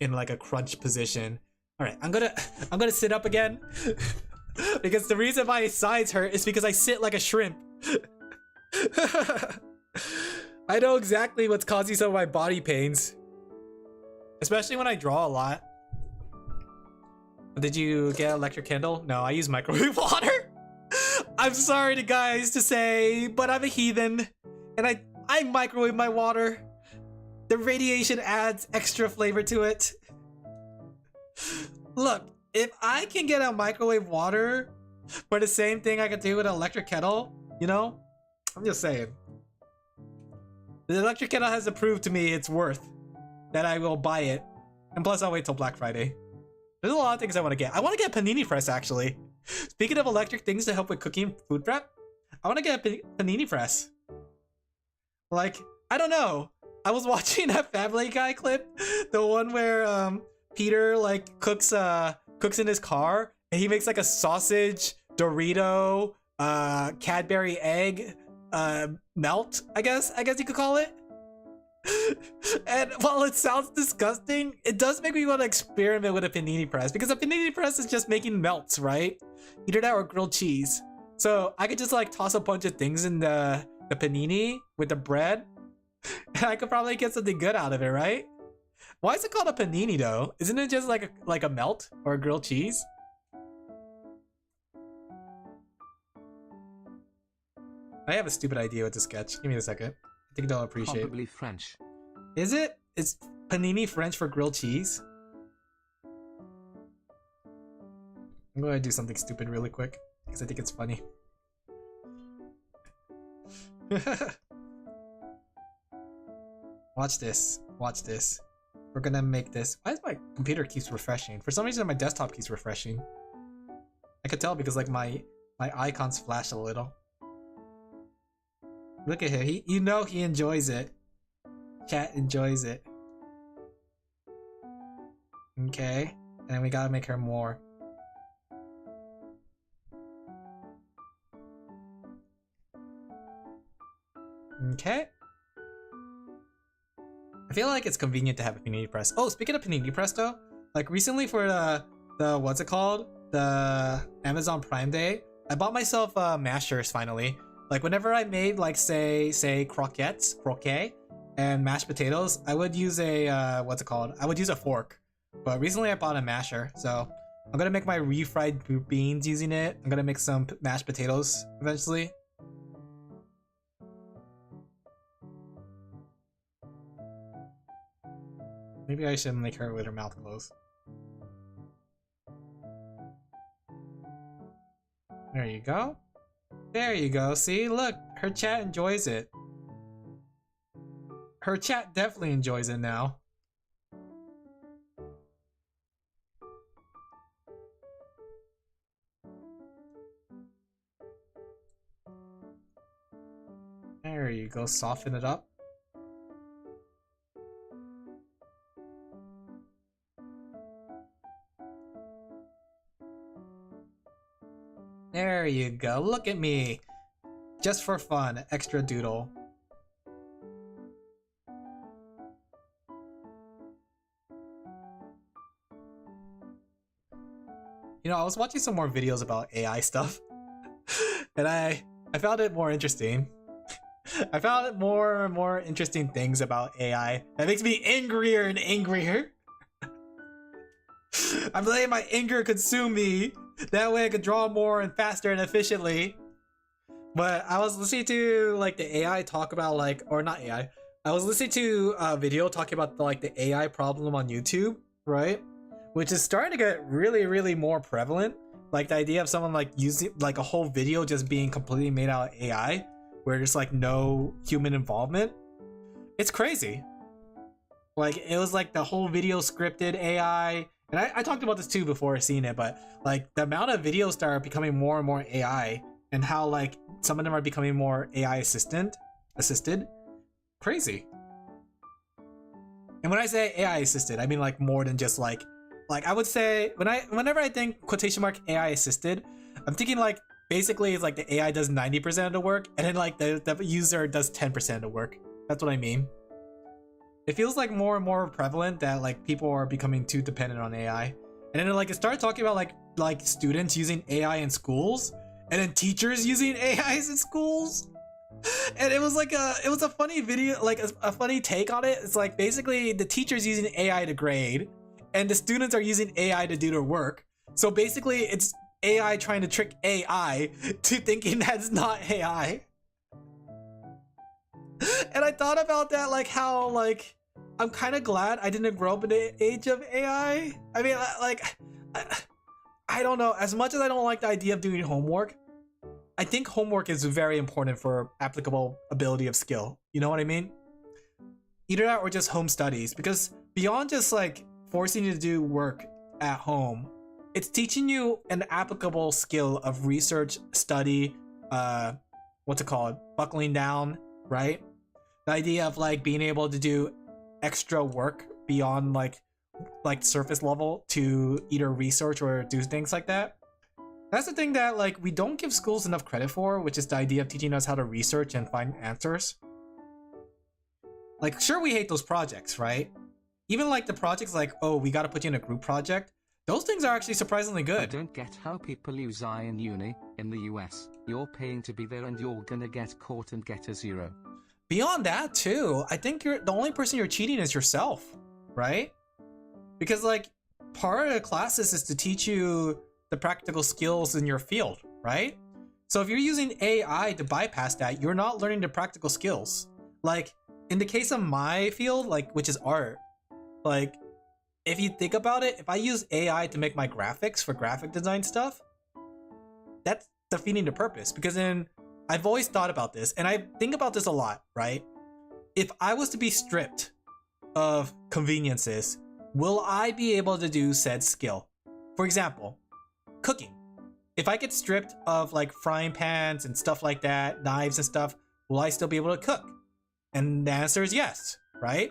in like a crunch position. All right, I'm gonna sit up again because the reason my sides hurt is because I sit like a shrimp. I know exactly what's causing some of my body pains, especially when I draw a lot. Did you get electric candle? No, I use microwave water. I'm sorry to guys to say, but I'm a heathen, and I microwave my water. The radiation adds extra flavor to it. Look, if I can get a microwave water for the same thing I could do with an electric kettle, you know, I'm just saying. The electric kettle has to prove to me it's worth that I will buy it, and plus I'll wait till Black Friday. There's a lot of things I want to get. I want to get a panini press actually. Speaking of electric things to help with cooking and food prep, I want to get a panini press. Like, I don't know. I was watching that Family Guy clip, the one where Peter like cooks in his car, and he makes like a sausage, Dorito, Cadbury egg melt. I guess you could call it. And while it sounds disgusting, it does make me want to experiment with a panini press, because a panini press is just making melts, right? Either that or grilled cheese. So I could just like toss a bunch of things in the panini with the bread, and I could probably get something good out of it, right? Why is it called a panini though? Isn't it just like a melt or a grilled cheese? I have a stupid idea with the sketch. Give me a second. I think they'll appreciate it. Probably French. Is it? Is panini French for grilled cheese? I'm going to do something stupid really quick because I think it's funny. Watch this. Watch this. We're gonna make this. Why is my computer keeps refreshing? For some reason my desktop keeps refreshing. I could tell because like my icons flash a little. Look at him. You know he enjoys it. Chat enjoys it. Okay. And we gotta make her more. Okay. I feel like it's convenient to have a panini press. Oh, speaking of panini press though, like recently for the what's it called? The Amazon Prime Day, I bought myself mashers finally. Like whenever I made like say croquet, and mashed potatoes, I would use a what's it called? I would use a fork. But recently I bought a masher, so I'm gonna make my refried beans using it. I'm gonna make some mashed potatoes eventually. Maybe I should make her with her mouth closed. There you go. There you go. See, look, her chat enjoys it. Her chat definitely enjoys it now. There you go. Soften it up. There you go. Look at me. Just for fun. Extra doodle. You know, I was watching some more videos about AI stuff. And I found it more interesting. I found more and more interesting things about AI. That makes me angrier and angrier. I'm letting my anger consume me. That way I could draw more and faster and efficiently. But I was listening to like the AI talk about like, or not AI. I was listening to a video talking about the AI problem on YouTube, right? Which is starting to get really more prevalent. Like the idea of someone like using like a whole video just being completely made out of AI, where there's like no human involvement. It's crazy. Like it was like the whole video scripted AI, And I talked about this too before seeing it, but like the amount of videos that are becoming more and more AI, and how like some of them are becoming more AI assisted, crazy. And when I say AI assisted, I mean like more than just like I would say whenever I think quotation mark AI assisted, I'm thinking like basically it's like the AI does 90% of the work, and then like the user does 10% of the work. That's what I mean. It feels like more and more prevalent that like people are becoming too dependent on AI. And then like it started talking about like students using AI in schools, and then teachers using AIs in schools. And it was like it was a funny video, like a funny take on it. It's like basically the teachers using AI to grade, and the students are using AI to do their work. So basically it's AI trying to trick AI to thinking that's not AI. And I thought about that, like how like I'm kind of glad I didn't grow up in the age of AI. I mean, like I don't know. As much as I don't like the idea of doing homework, I think homework is very important for applicable ability of skill. You know what I mean? Either that or just home studies, because beyond just like forcing you to do work at home, it's teaching you an applicable skill of research, study, what's it called? Buckling down, right? The idea of like being able to do extra work beyond like surface level to either research or do things like that. That's the thing that like we don't give schools enough credit for, which is the idea of teaching us how to research and find answers. Like sure, we hate those projects, right? Even like the projects like, oh, we got to put you in a group project. Those things are actually surprisingly good. I don't get how people use AI in uni. In the US, you're paying to be there and you're gonna get caught and get a 0. Beyond that too, I think the only person you're cheating is yourself, right? Because like part of the classes is to teach you the practical skills in your field, right? So if you're using AI to bypass that, you're not learning the practical skills. Like in the case of my field, like which is art, like if you think about it, if I use AI to make my graphics for graphic design stuff, that's defeating the purpose. Because then I've always thought about this, and I think about this a lot, right? If I was to be stripped of conveniences, will I be able to do said skill? For example, cooking. If I get stripped of like frying pans and stuff like that, knives and stuff, will I still be able to cook? And the answer is yes, right?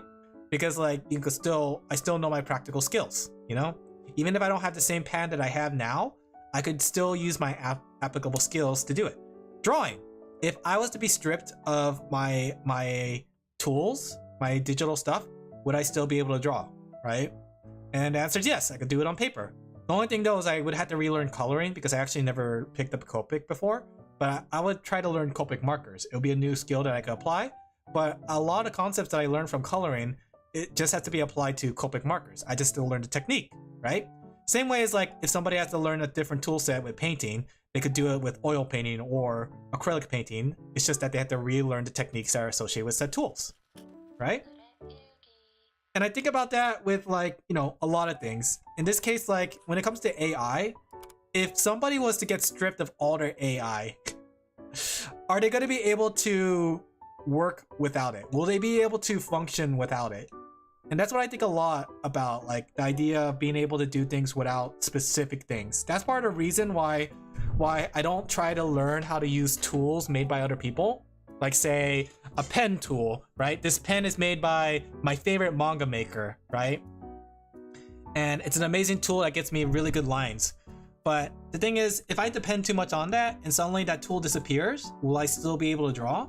Because like I still know my practical skills, you know? Even if I don't have the same pan that I have now, I could still use my applicable skills to do it. Drawing. If I was to be stripped of my tools, my digital stuff, would I still be able to draw, right? And the answer is yes, I could do it on paper. The only thing though is I would have to relearn coloring because I actually never picked up Copic before, but I would try to learn Copic markers. It would be a new skill that I could apply, but a lot of concepts that I learned from coloring, it just has to be applied to Copic markers. I just still learn the technique, right? Same way as like if somebody has to learn a different tool set with painting, they could do it with oil painting or acrylic painting. It's just that they have to relearn the techniques that are associated with said tools, right? And I think about that with like, you know, a lot of things. In this case, like when it comes to AI, if somebody was to get stripped of all their AI, are they going to be able to work without it? Will they be able to function without it? And that's what I think a lot about, like the idea of being able to do things without specific things. That's part of the reason why I don't try to learn how to use tools made by other people. Like say a pen tool, right? This pen is made by my favorite manga maker, right? And it's an amazing tool that gets me really good lines. But the thing is, if I depend too much on that and suddenly that tool disappears, will I still be able to draw?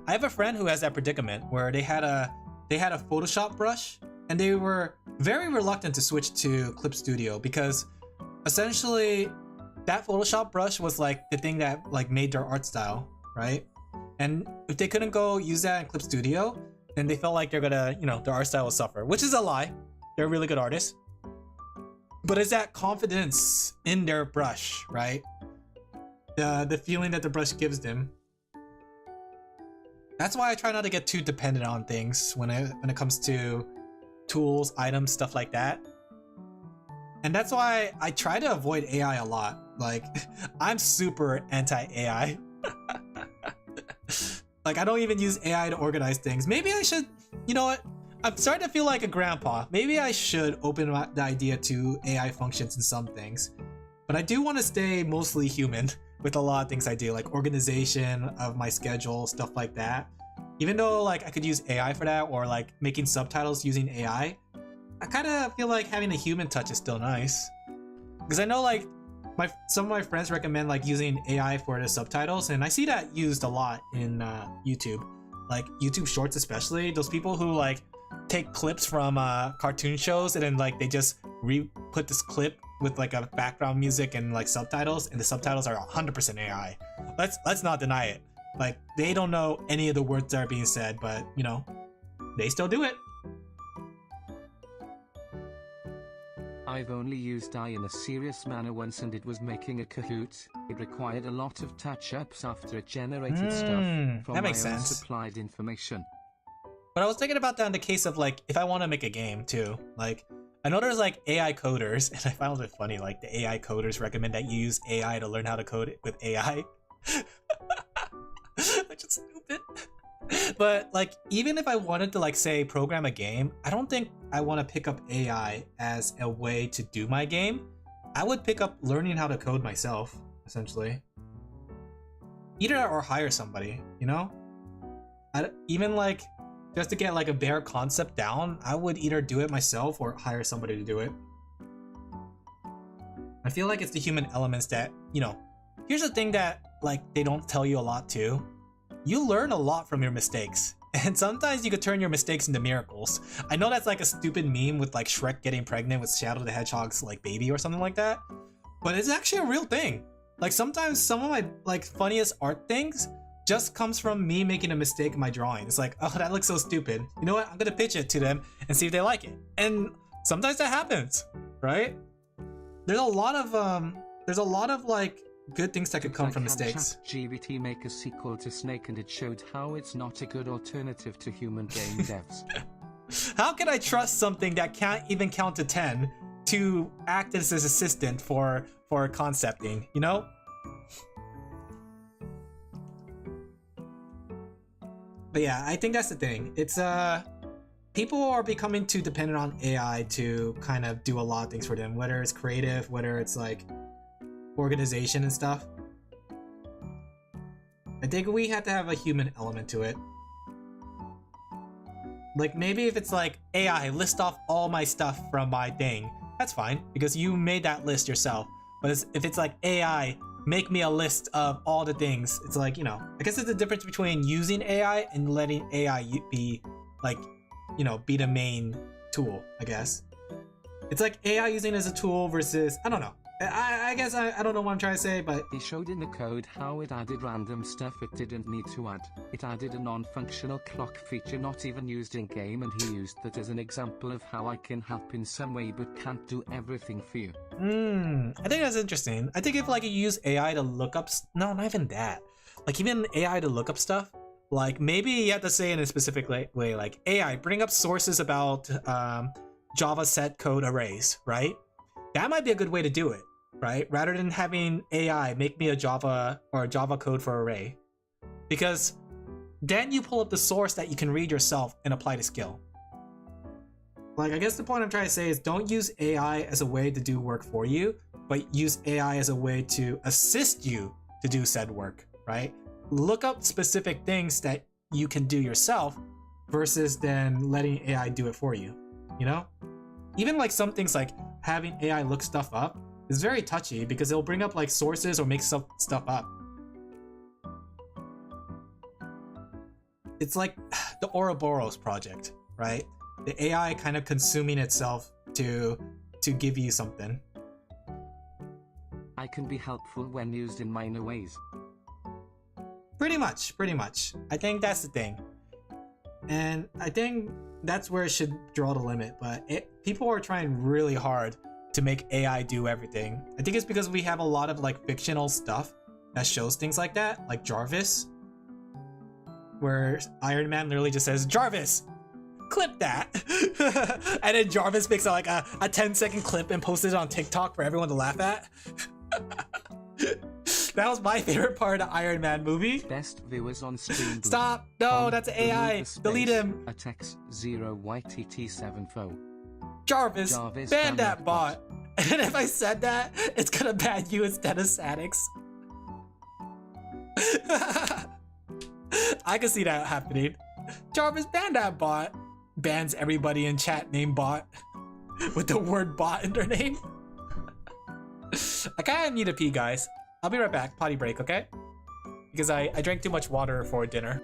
I have a friend who has that predicament where they had a Photoshop brush and they were very reluctant to switch to Clip Studio because essentially that Photoshop brush was like the thing that like made their art style, right? And if they couldn't go use that in Clip Studio, then they felt like they're gonna, you know, their art style will suffer, which is a lie. They're really good artists. But it's that confidence in their brush, right? The feeling that the brush gives them. That's why I try not to get too dependent on things when it comes to tools, items, stuff like that. And that's why I try to avoid AI a lot. Like, I'm super anti-AI. Like, I don't even use AI to organize things. Maybe I should, you know what? I'm starting to feel like a grandpa. Maybe I should open the idea to AI functions in some things. But I do want to stay mostly human with a lot of things I do, like organization of my schedule, stuff like that. Even though like I could use AI for that, or like making subtitles using AI, I kind of feel like having a human touch is still nice. Because I know like some of my friends recommend like using AI for the subtitles, and I see that used a lot in YouTube. Like YouTube Shorts especially, those people who like take clips from cartoon shows and then like they just put this clip with like a background music and like subtitles, and the subtitles are 100% AI. Let's not deny it. Like they don't know any of the words that are being said, but you know, they still do it. I've only used AI in a serious manner once, and it was making a Kahoot. It required a lot of touch-ups after it generated stuff from that makes my own sense. supplied information. But I was thinking about that in the case of like if I want to make a game too. Like I know there's like AI coders, and I found it funny. Like the AI coders recommend that you use AI to learn how to code it with AI, which is stupid. But like even if I wanted to like say program a game, I don't think I want to pick up AI as a way to do my game. I would pick up learning how to code myself, essentially. Either or hire somebody, you know? Even like just to get like a bare concept down, I would either do it myself or hire somebody to do it. I feel like it's the human elements that, you know, here's the thing that like they don't tell you a lot too. You learn a lot from your mistakes, and sometimes you could turn your mistakes into miracles. I know that's like a stupid meme with like Shrek getting pregnant with Shadow the Hedgehog's like baby or something like that, but it's actually a real thing. Like sometimes some of my like funniest art things just comes from me making a mistake in my drawing. It's like, oh, that looks so stupid. You know what? I'm gonna pitch it to them and see if they like it. And sometimes that happens, right? There's a lot of like good things that could come from mistakes. ChatGPT make a sequel to Snake, and it showed how it's not a good alternative to human game devs. How can I trust something that can't even count to 10 to act as his assistant for concepting, you know? But yeah, I think that's the thing. It's people are becoming too dependent on AI to kind of do a lot of things for them, whether it's creative, whether it's like organization and stuff. I think we have to have a human element to it. Like maybe if it's like AI, list off all my stuff from my thing, that's fine because you made that list yourself. But if it's like AI, make me a list of all the things, it's like, you know, I guess it's the difference between using AI and letting AI be like, you know, be the main tool, I guess. It's like AI using it as a tool versus, I don't know. I guess I don't know what I'm trying to say, but he showed in the code how it added random stuff it didn't need to add. It added a non-functional clock feature not even used in game, and he used that as an example of how I can help in some way but can't do everything for you. I think that's interesting. I think if like you use AI to look up, no, not even that. Like even AI to look up stuff, like maybe you have to say in a specific way, like AI, bring up sources about Java set code arrays, right? That might be a good way to do it, right? Rather than having AI make me a Java or a Java code for array. Because then you pull up the source that you can read yourself and apply the skill. Like, I guess the point I'm trying to say is don't use AI as a way to do work for you, but use AI as a way to assist you to do said work, right? Look up specific things that you can do yourself versus then letting AI do it for you, you know? Even like some things like having AI look stuff up is very touchy because it'll bring up like sources or make stuff up. It's like the Ouroboros project, right? The AI kind of consuming itself to give you something. I can be helpful when used in minor ways. Pretty much. I think that's the thing. And I think that's where it should draw the limit, but people are trying really hard to make AI do everything. I think it's because we have a lot of like fictional stuff that shows things like that, like Jarvis, where Iron Man literally just says, Jarvis, clip that. And then Jarvis makes like a 10-second clip and posts it on TikTok for everyone to laugh at. That was my favorite part of the Iron Man movie. Best viewers on stream. Stop! No, that's AI. Delete him. Attacks 0YTT7 Jarvis, ban that bot. And if I said that, it's gonna ban you instead of Sadix. I can see that happening. Jarvis, ban that bot. Bans everybody in chat named bot with the word bot in their name. I kinda need a pee, guys. I'll be right back. Potty break, okay? Because I drank too much water for dinner.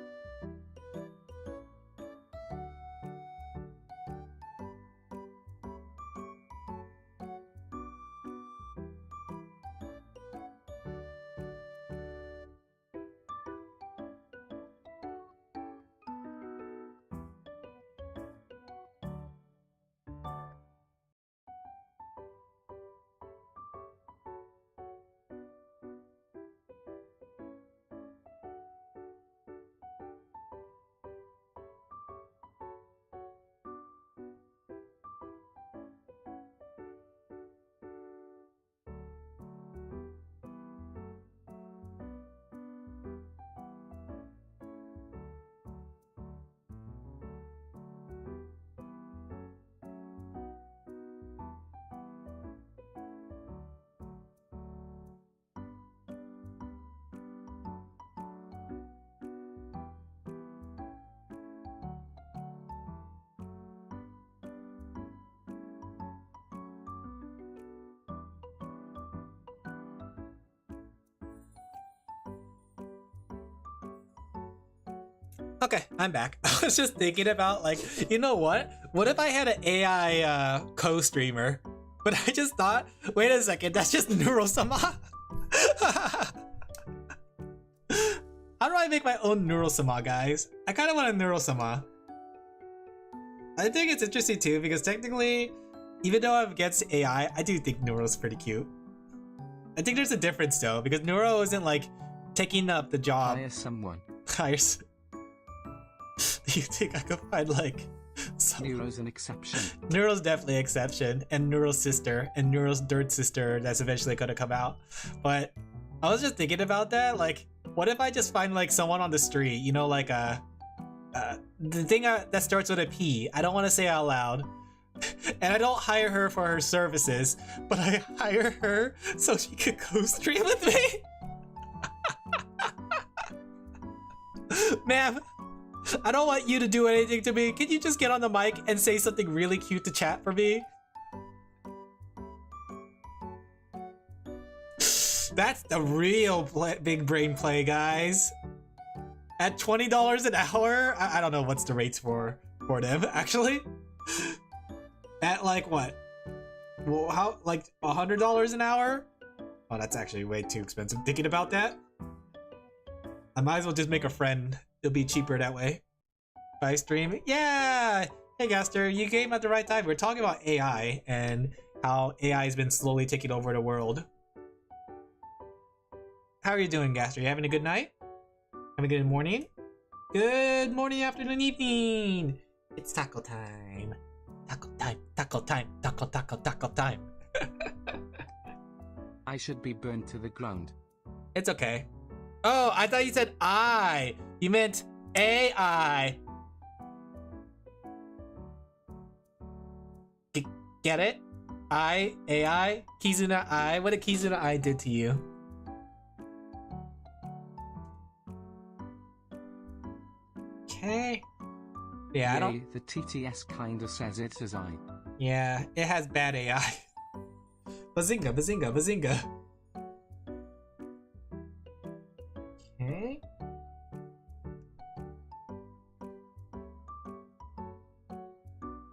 Okay, I'm back. I was just thinking about, like, you know what? What if I had an AI co-streamer? But I just thought, wait a second, that's just Neurosama? How do I make my own Neurosama, guys? I kind of want a Neurosama. I think it's interesting too, because technically, even though I'm against AI, I do think Neuro's pretty cute. I think there's a difference though, because Neuro isn't like taking up the job. Hire someone. Hire. Do you think I could find like Neuro's an exception. Neuro's definitely an exception, and Neuro's sister, and Neuro's third sister that's eventually gonna come out. But I was just thinking about that, like, what if I just find like someone on the street, you know, like the thing that starts with a P. I don't want to say out loud. And I don't hire her for her services, but I hire her so she could co-stream with me. Ma'am, I don't want you to do anything to me. Can you just get on the mic and say something really cute to chat for me? That's the real big brain play, guys. At $20 an hour? I don't know what's the rates for them, actually. At like what? Well, how, like $100 an hour? Oh, that's actually way too expensive. Thinking about that, I might as well just make a friend. It'll be cheaper that way. If I stream, yeah. Hey, Gaster, you came at the right time. We're talking about AI and how AI has been slowly taking over the world. How are you doing, Gaster? You having a good night? Having a good morning? Good morning, afternoon, evening. It's taco time. Taco time, taco time, taco, taco, taco time. I should be burned to the ground. It's okay. Oh, I thought you said I. You meant AI. Get it? AI, Kizuna I. What did Kizuna I did to you? Okay. Yeah, I don't. The TTS kinda says it as I. Yeah, it has bad AI. Bazinga, bazinga, bazinga. Okay.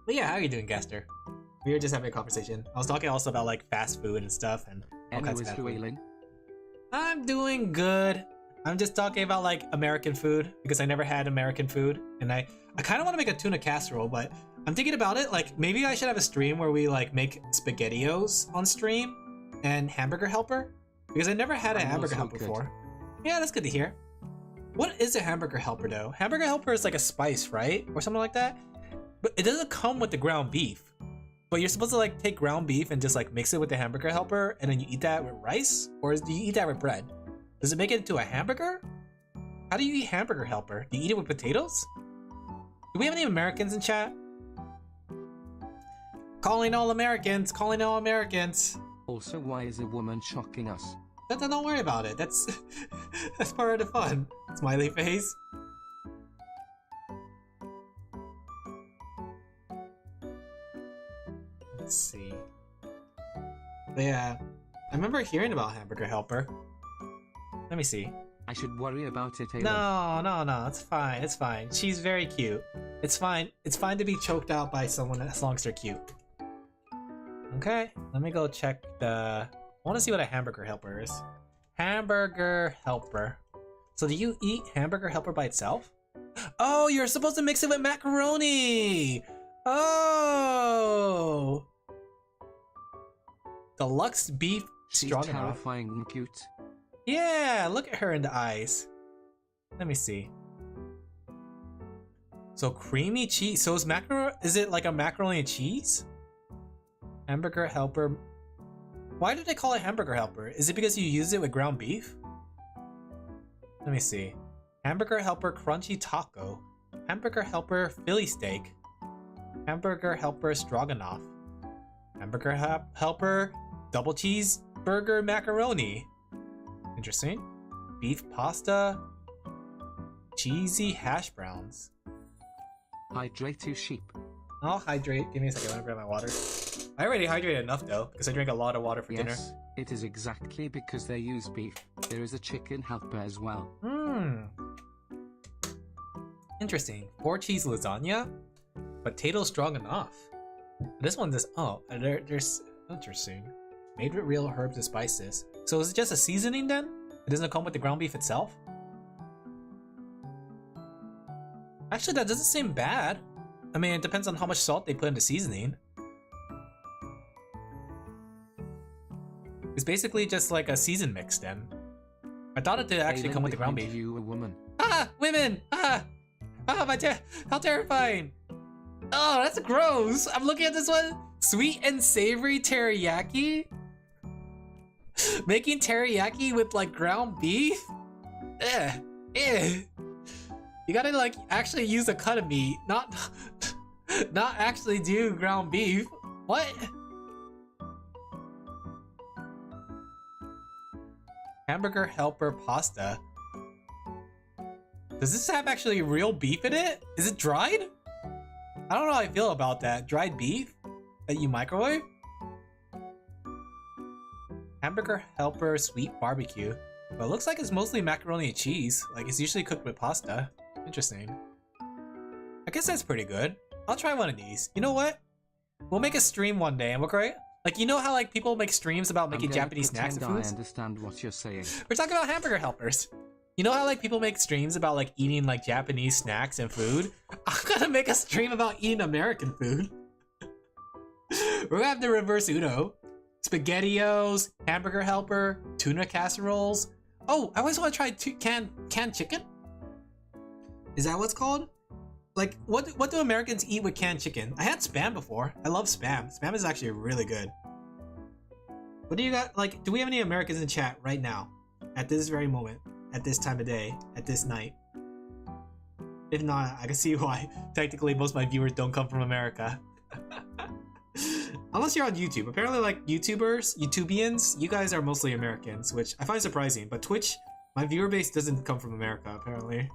But yeah, how are you doing, Gaster? We were just having a conversation. I was talking also about like fast food and stuff and all kinds of bad food. I'm doing good. I'm just talking about like American food because I never had American food, and I kind of want to make a tuna casserole, but I'm thinking about it. Like maybe I should have a stream where we like make SpaghettiOs on stream and Hamburger Helper, because I never had a Hamburger Helper before. Yeah, that's good to hear. What is a Hamburger Helper though? Hamburger Helper is like a spice, right? Or something like that. But it doesn't come with the ground beef. But you're supposed to like take ground beef and just like mix it with the Hamburger Helper, and then you eat that with rice? Or do you eat that with bread? Does it make it into a hamburger? How do you eat hamburger helper? Do you eat it with potatoes? Do we have any Americans in chat? Calling all Americans, calling all Americans. Also, why is a woman shocking us? Don't worry about it. That's that's part of the fun. Smiley face. Let's see. But yeah, I remember hearing about hamburger helper. Let me see. I should worry about it, Alin. No, it's fine, it's fine. She's very cute. It's fine to be choked out by someone as long as they're cute. Okay, let me go check the... I want to see what a hamburger helper is. Hamburger helper. So do you eat hamburger helper by itself? Oh, you're supposed to mix it with macaroni! Oh! Deluxe beef stroganoff. She's terrifying and cute. Yeah, look at her in the eyes. Let me see. So creamy cheese. So is it like a macaroni and cheese? Hamburger helper. Why do they call it hamburger helper? Is it because you use it with ground beef? Let me see. Hamburger helper crunchy taco. Hamburger helper Philly steak. Hamburger helper stroganoff. Hamburger helper double cheese burger macaroni. Interesting. Beef pasta. Cheesy hash browns. Hydrate to sheep. I'll hydrate. Give me a second. I want to grab my water. I already hydrated enough though, because I drank a lot of water for dinner. Yes, it is exactly because they use beef. There is a chicken helper as well. Interesting. 4 cheese lasagna. Potato stroganoff. This one does. Oh, there's interesting. Made with real herbs and spices. So is it just a seasoning then? It doesn't come with the ground beef itself? Actually, that doesn't seem bad. I mean, it depends on how much salt they put in the seasoning. It's basically just like a season mix then. I thought it did actually come with the ground beef. You, a woman. Ah! Women! Ah! Ah, how terrifying! Oh, that's gross! I'm looking at this one. Sweet and savory teriyaki? Making teriyaki with like ground beef? Ugh. Ew. You gotta like actually use a cut of meat, not actually do ground beef. What? Hamburger helper pasta. Does this have actually real beef in it? Is it dried? I don't know how I feel about that. Dried beef that you microwave? Hamburger helper sweet barbecue. But it looks like it's mostly macaroni and cheese. Like it's usually cooked with pasta. Interesting. I guess that's pretty good. I'll try one of these. You know what? We'll make a stream one day and we'll create... Like, you know how like people make streams about making Japanese snacks and foods? I understand what you're saying. We're talking about hamburger helpers. You know how like people make streams about like eating like Japanese snacks and food? I'm gonna make a stream about eating American food. We're gonna have the reverse Uno. SpaghettiOs, hamburger helper, tuna casseroles. Oh, I always want to try canned chicken. Is that what's called? Like, what do Americans eat with canned chicken? I had Spam before. I love Spam. Spam is actually really good. What do you got? Like, do we have any Americans in chat right now? At this very moment? At this time of day? At this night? If not, I can see why. Technically, most of my viewers don't come from America. Unless you're on YouTube. Apparently, like, YouTubians, you guys are mostly Americans, which I find surprising. But Twitch, my viewer base doesn't come from America, apparently.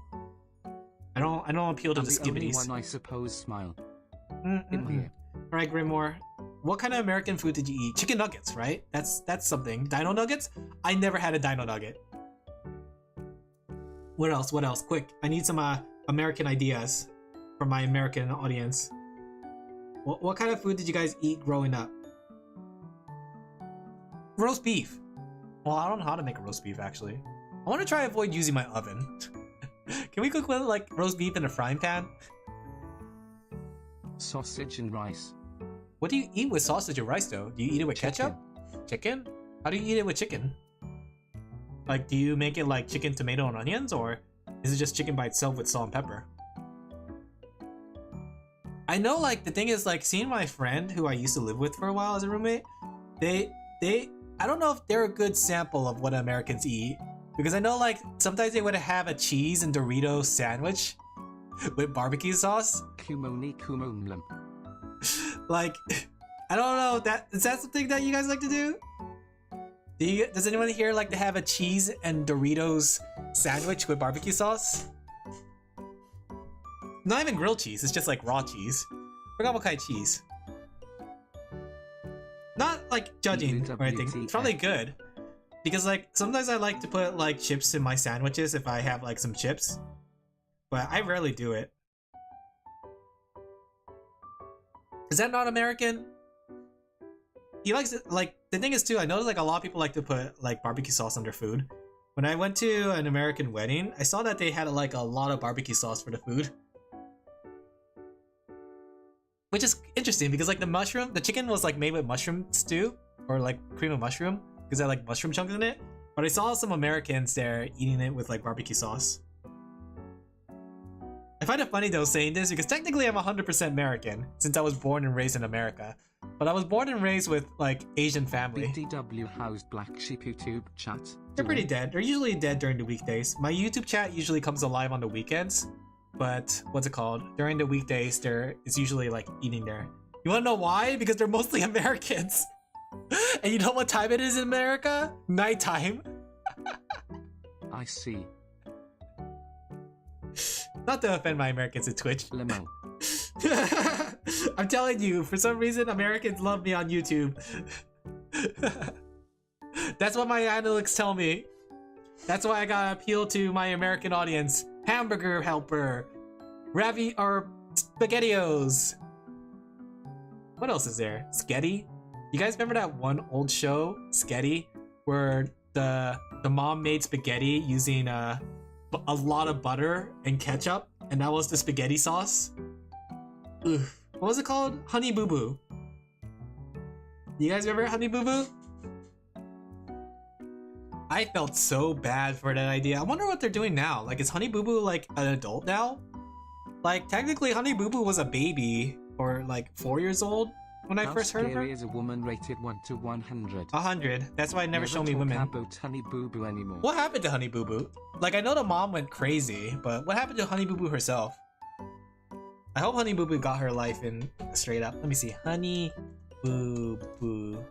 I don't appeal to the skibbities. Only one, I suppose, smile. Alright, Grimoire. What kind of American food did you eat? Chicken nuggets, right? That's something. Dino nuggets? I never had a dino nugget. What else? What else? Quick. I need some American ideas from my American audience. What kind of food did you guys eat growing up? Roast beef. Well, I don't know how to make a roast beef, actually. I want to try avoid using my oven. Can we cook with like roast beef in a frying pan? Sausage and rice. What do you eat with sausage and rice though? Do you eat it with ketchup? Chicken? How do you eat it with chicken? Like, do you make it like chicken, tomato, and onions, or is it just chicken by itself with salt and pepper? I know, like, the thing is, like, seeing my friend who I used to live with for a while as a roommate, I don't know if they're a good sample of what Americans eat. Because I know like sometimes they would have a cheese and Dorito sandwich with barbecue sauce. Okumono. Like, I don't know, is that something that you guys like to do? Does anyone here like to have a cheese and Doritos sandwich with barbecue sauce? Not even grilled cheese, it's just like raw cheese. Forgot what kind of cheese. Not like judging or anything. It's probably good. Because like sometimes I like to put like chips in my sandwiches if I have like some chips. But I rarely do it. Is that not American? He likes it, like, the thing is too, I noticed like a lot of people like to put like barbecue sauce on their food. When I went to an American wedding, I saw that they had like a lot of barbecue sauce for the food. Which is interesting because like the chicken was like made with mushroom stew or like cream of mushroom because they had like mushroom chunks in it. But I saw some Americans there eating it with like barbecue sauce. I find it funny though saying this because technically I'm 100% American since I was born and raised in America. But I was born and raised with like Asian family. BDW how's Black Sheep YouTube chat? They're pretty dead. They're usually dead during the weekdays. My YouTube chat usually comes alive on the weekends. But what's it called? During the weekdays, it's usually like eating there. You wanna know why? Because they're mostly Americans. And you know what time it is in America? Nighttime. I see. Not to offend my Americans at Twitch. Lemon. I'm telling you, for some reason, Americans love me on YouTube. That's what my analytics tell me. That's why I gotta appeal to my American audience. Hamburger helper, or SpaghettiOs. What else is there? Sketty? You guys remember that one old show, Sketty, where the mom made spaghetti using a lot of butter and ketchup, and that was the spaghetti sauce? Ugh. What was it called? Honey Boo Boo. You guys remember Honey Boo Boo? I felt so bad for that idea. I wonder what they're doing now. Like, is Honey Boo Boo like an adult now? Like, technically Honey Boo Boo was a baby or like 4 years old when I first heard of her. How scary is a woman rated 1 to 100? 100. That's why I never show me women. About Honey Boo Boo anymore. What happened to Honey Boo Boo? Like, I know the mom went crazy, but what happened to Honey Boo Boo herself? I hope Honey Boo Boo got her life in straight up. Let me see. Honey Boo Boo.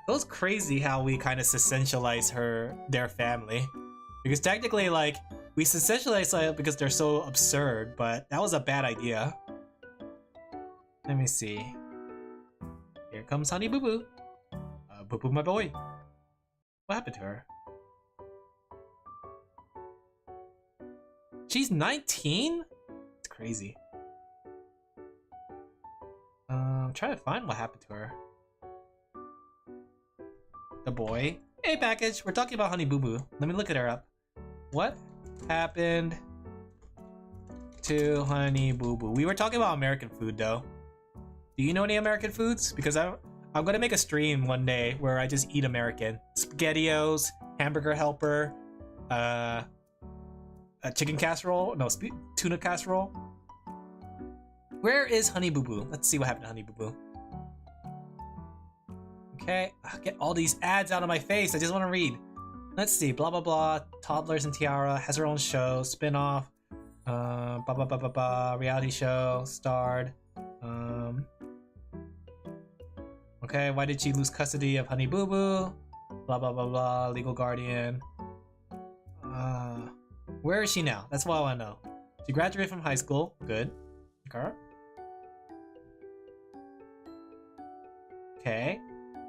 It was crazy how we kind of essentialize their family. Because technically, like, we essentialize it because they're so absurd, but that was a bad idea. Let me see. Here comes Honey Boo Boo. Boo Boo, my boy. What happened to her? She's 19? It's crazy. I'm trying to find what happened to her. The boy. Hey, package. We're talking about Honey Boo Boo. Let me look at her up. What happened to Honey Boo Boo? We were talking about American food, though. Do you know any American foods? Because I'm gonna make a stream one day where I just eat American. SpaghettiOs, hamburger helper, a chicken casserole. No, tuna casserole. Where is Honey Boo Boo? Let's see what happened to Honey Boo Boo. Okay, get all these ads out of my face. I just want to read. Let's see. Blah blah blah. Toddlers and Tiara has her own show. Spin-off. Blah blah blah blah blah. Reality show. Starred. Okay, why did she lose custody of Honey Boo Boo? Blah blah blah blah. Legal guardian. Where is she now? That's what I want to know. She graduated from high school. Good. Okay.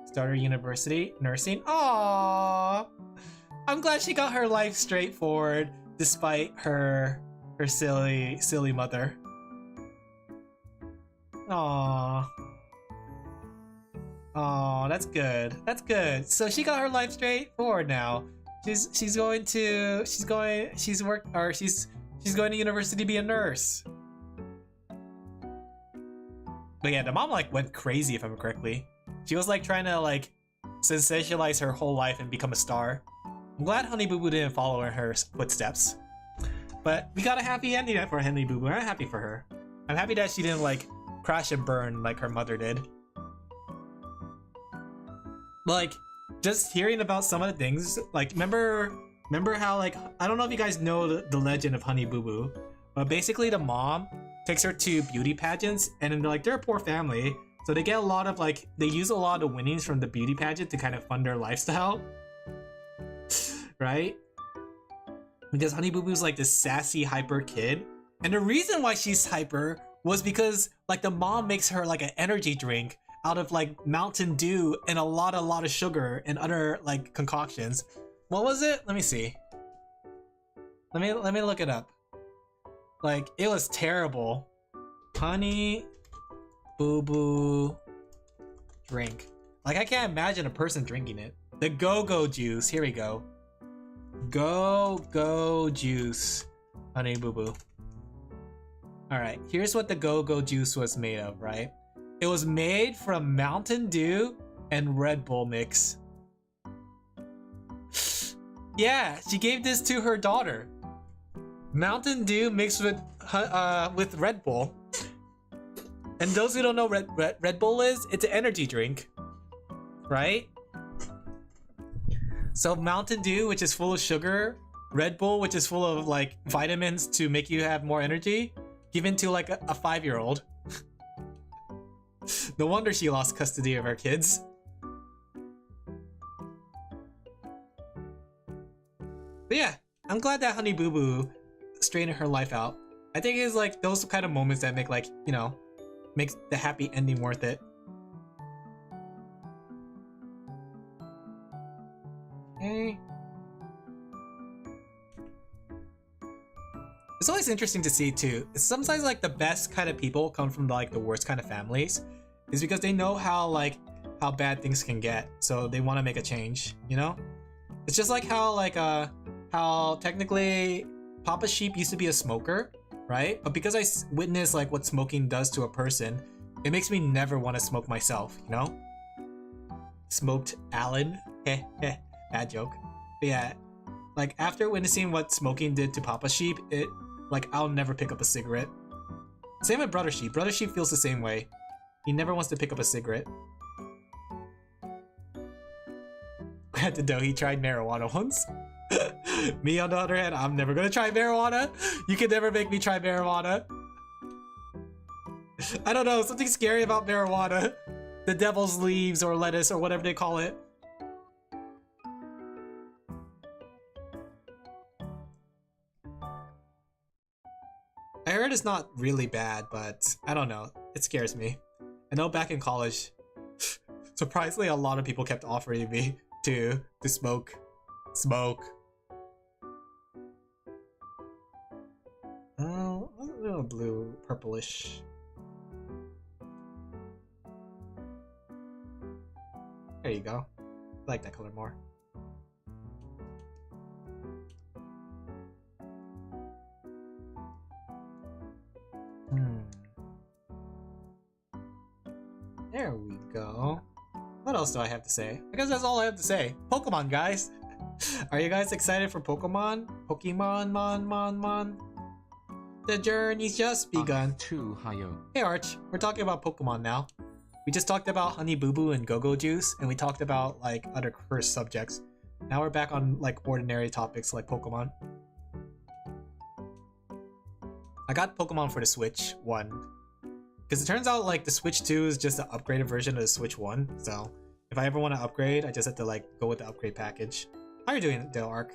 Started university, nursing. Aww! I'm glad she got her life straightforward despite her silly mother. Aww. Aww, that's good. That's good. So she got her life straightforward now. She's going to university to be a nurse. But yeah, the mom like went crazy if I remember correctly. She was like trying to like sensationalize her whole life and become a star. I'm glad Honey Boo Boo didn't follow in her footsteps. But we got a happy ending for Honey Boo Boo. I'm happy for her. I'm happy that she didn't like crash and burn like her mother did. Like, just hearing about some of the things, like remember how like I don't know if you guys know the legend of Honey Boo Boo, but basically the mom takes her to beauty pageants, and then they're a poor family, so they get a lot of like they use a lot of winnings from the beauty pageant to kind of fund their lifestyle, right? Because Honey Boo Boo's like this sassy hyper kid, and the reason why she's hyper was because like the mom makes her like an energy drink out of like Mountain Dew and a lot of sugar and other like concoctions. What was it? Let me see. Let me look it up. Like it was terrible. Honey Boo Boo drink. Like I can't imagine a person drinking it. The go-go juice. Here we go. Go-go juice. Honey Boo Boo. Alright, here's what the go-go juice was made of, right? It was made from Mountain Dew and Red Bull mix. Yeah, she gave this to her daughter. Mountain Dew mixed with Red Bull. And those who don't know Red Bull is, it's an energy drink, right? So Mountain Dew, which is full of sugar, Red Bull, which is full of like vitamins to make you have more energy, given to like a 5-year-old. No wonder she lost custody of her kids. But yeah, I'm glad that Honey Boo Boo straightened her life out. I think it's like those kind of moments that make like, you know, makes the happy ending worth it. Okay. It's always interesting to see too. Sometimes like the best kind of people come from like the worst kind of families, is because they know how bad things can get, so they want to make a change. You know, it's just like how technically Papa Sheep used to be a smoker, right? But because I witnessed like what smoking does to a person, it makes me never want to smoke myself. You know, smoked Alin. Bad joke. But yeah, like after witnessing what smoking did to Papa Sheep, it like I'll never pick up a cigarette. Same with Brother Sheep. Brother Sheep feels the same way. He never wants to pick up a cigarette. At the dough, he tried marijuana once. Me on the other hand, I'm never gonna try marijuana. You can never make me try marijuana. I don't know, something scary about marijuana. The devil's leaves or lettuce or whatever they call it. I heard it's not really bad, but I don't know. It scares me. I know back in college, surprisingly a lot of people kept offering me to smoke. Oh, a little blue, purplish. There you go. I like that color more. There we go. What else do I have to say? I guess that's all I have to say. Pokemon, guys! Are you guys excited for Pokemon? Mon. The journey's just begun. Hey Arch, we're talking about Pokemon now. We just talked about Honey Boo Boo and Go-Go Juice, and we talked about like other cursed subjects. Now we're back on like ordinary topics like Pokemon. I got Pokemon for the Switch 1. Because it turns out like the Switch 2 is just an upgraded version of the Switch 1. So if I ever want to upgrade, I just have to like go with the upgrade package. How are you doing, Dale Arc?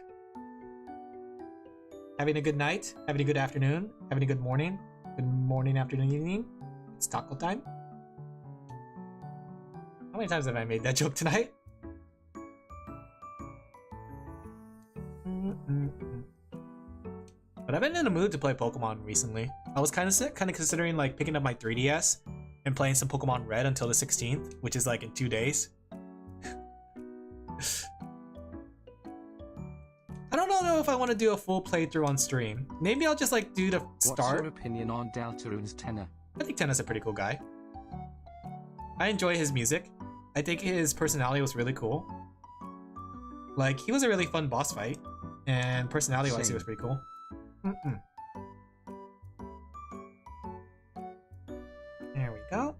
Having a good night? Having a good afternoon? Having a good morning? Good morning, afternoon, evening? It's taco time? How many times have I made that joke tonight? But I've been in the mood to play Pokemon recently. I was kind of considering like picking up my 3DS and playing some Pokemon Red until the 16th, which is like in 2 days. I don't know if I want to do a full playthrough on stream. Maybe I'll just like do the start. What's your opinion on Deltarune's tenor? I think Tenna's a pretty cool guy. I enjoy his music. I think his personality was really cool. Like, he was a really fun boss fight. And personality-wise, he was pretty cool. There we go.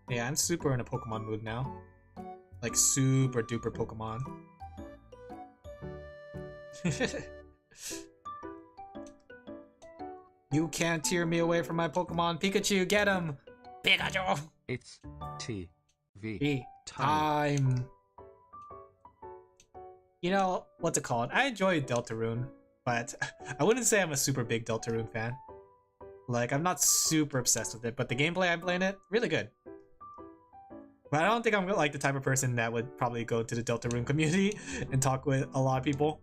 Yeah, yeah, I'm super in a Pokemon mood now. Like super duper Pokemon. You can't tear me away from my Pokemon. Pikachu, get him! Pikachu! It's TV time. You know, what's it called? I enjoy Deltarune, but I wouldn't say I'm a super big Deltarune fan. Like, I'm not super obsessed with it, but the gameplay I'm playing it, really good. But I don't think I'm like the type of person that would probably go to the Deltarune community and talk with a lot of people.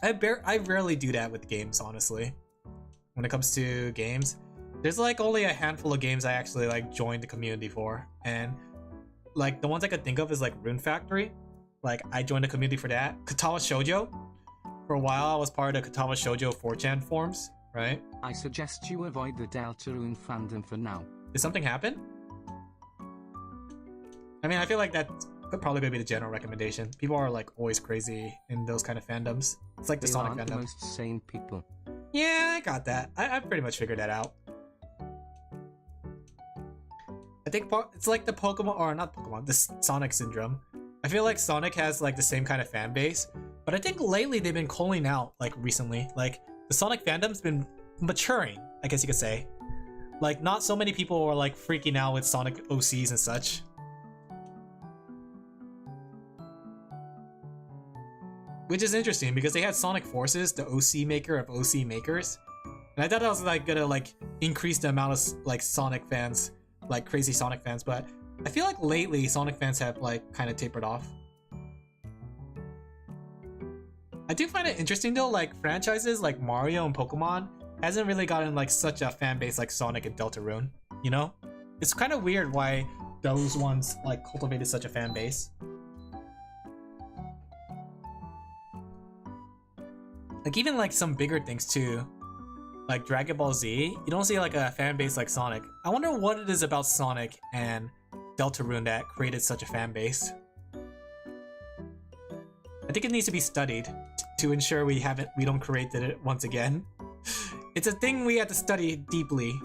I rarely do that with games, honestly. When it comes to games, there's like only a handful of games I actually like joined the community for, and like the ones I could think of is like Rune Factory. Like I joined the community for that. Katawa Shoujo. For a while, I was part of the Katawa Shoujo 4chan forums, right? I suggest you avoid the Deltarune fandom for now. Did something happen? I mean, I feel like that could probably be the general recommendation. People are like always crazy in those kind of fandoms. It's like the Sonic aren't fandom. The most sane people. Yeah, I got that. I pretty much figured that out. I think it's like the Pokemon, or not Pokemon, the Sonic syndrome. I feel like Sonic has like the same kind of fan base, but I think lately they've been calling out, like recently, like the Sonic fandom's been maturing, I guess you could say. Like not so many people are like freaking out with Sonic OCs and such. Which is interesting because they had Sonic Forces, the OC maker of OC makers. And I thought that was like gonna like increase the amount of like Sonic fans, like crazy Sonic fans, but I feel like lately Sonic fans have like kind of tapered off. I do find it interesting though, like franchises like Mario and Pokemon hasn't really gotten like such a fan base like Sonic and Deltarune, you know? It's kind of weird why those ones like cultivated such a fan base. Like even like some bigger things too, like Dragon Ball Z, you don't see like a fan base like Sonic. I wonder what it is about Sonic and Deltarune that created such a fan base. I think it needs to be studied to ensure we don't create it once again. It's a thing we have to study deeply.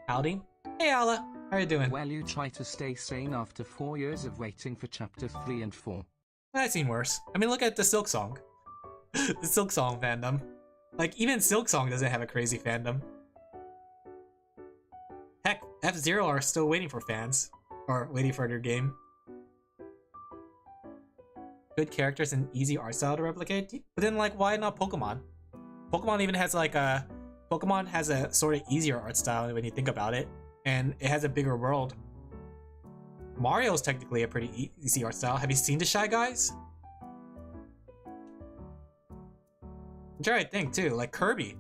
Howdy. Hey Ala, how are you doing? Well, you try to stay sane after 4 years of waiting for chapter 3 and 4. I've seen worse. I mean, look at the Silk Song. The Silk Song fandom. Like, even Silk Song doesn't have a crazy fandom. Heck, F-Zero are still waiting for fans. Or waiting for their game. Good characters and easy art style to replicate? But then, like, why not Pokemon? Pokemon even has, like, a... Pokemon has a sort of easier art style when you think about it. And it has a bigger world. Mario's technically a pretty easy art style. Have you seen the Shy Guys? I'm trying to think too, like Kirby.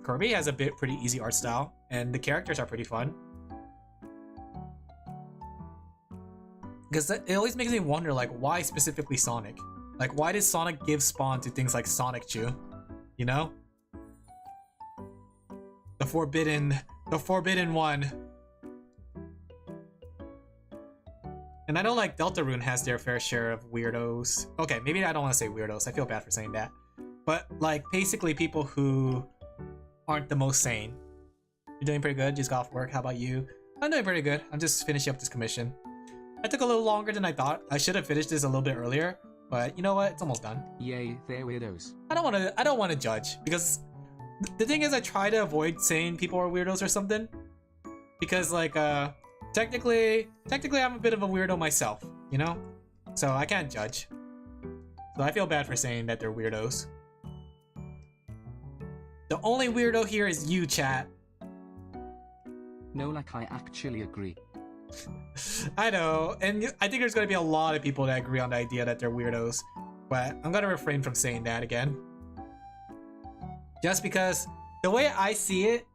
Kirby has a pretty easy art style, and the characters are pretty fun. Because it always makes me wonder, like, why specifically Sonic? Like, why did Sonic give spawn to things like Sonic Chew? You know? The forbidden one. And I know like Deltarune has their fair share of weirdos. Okay, maybe I don't want to say weirdos. I feel bad for saying that. But like basically people who aren't the most sane. You're doing pretty good. Just got off work. How about you? I'm doing pretty good. I'm just finishing up this commission. I took a little longer than I thought. I should have finished this a little bit earlier, but you know what? It's almost done. Yay, they're weirdos. I don't want to judge because the thing is I try to avoid saying people are weirdos or something. Because like technically I'm a bit of a weirdo myself, you know? So I can't judge. So I feel bad for saying that they're weirdos. The only weirdo here is you, chat. No, like I actually agree. I know, and I think there's gonna be a lot of people that agree on the idea that they're weirdos, but I'm gonna refrain from saying that again. Just because the way I see it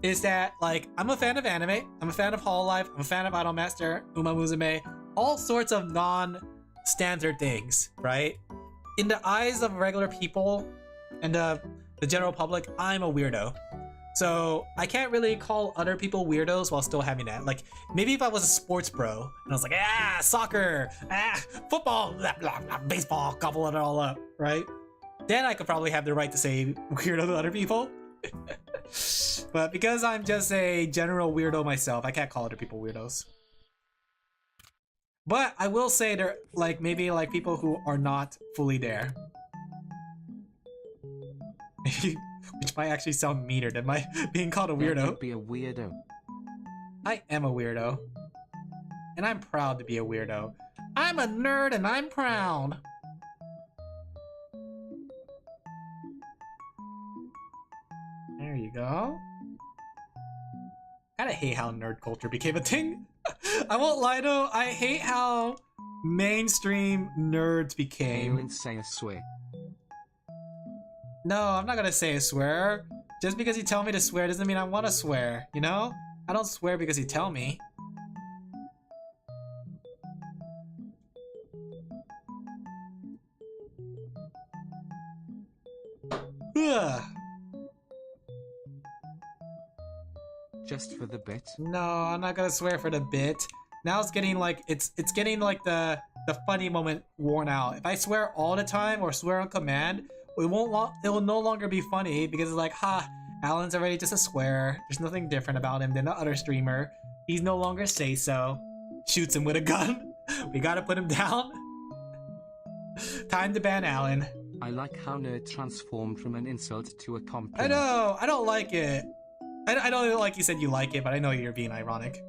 is that, like, I'm a fan of anime, I'm a fan of Hololive, I'm a fan of Idolmaster, Uma Musume, all sorts of non-standard things, right? In the eyes of regular people and the general public, I'm a weirdo. So I can't really call other people weirdos while still having that. Like, maybe if I was a sports bro and I was like, soccer, football, blah, blah, blah, baseball, gobble it all up, right? then I could probably have the right to say weirdo to other people. But because I'm just a general weirdo myself, I can't call other people weirdos. But I will say they're like maybe like people who are not fully there. Which might actually sound meaner than my being called a weirdo. Be a weirdo. I am a weirdo. And I'm proud to be a weirdo. I'm a nerd and I'm proud. There you go. I kinda hate how nerd culture became a thing. I won't lie though, I hate how mainstream nerds became. Alin, say a swear. No, I'm not gonna say a swear. Just because you tell me to swear doesn't mean I want to swear, you know? I don't swear because you tell me. Ugh. Just for the bit. No, I'm not gonna swear for the bit. Now it's getting like it's getting like the funny moment worn out. If I swear all the time or swear on command, it will no longer be funny because it's like, ha, Alan's already just a swear. There's nothing different about him than the other streamer. He's no longer say so. Shoots him with a gun. We gotta put him down. Time to ban Alan. I like how nerd transformed from an insult to a compliment. I know, I don't like it. I don't like you said you like it, but I know you're being ironic.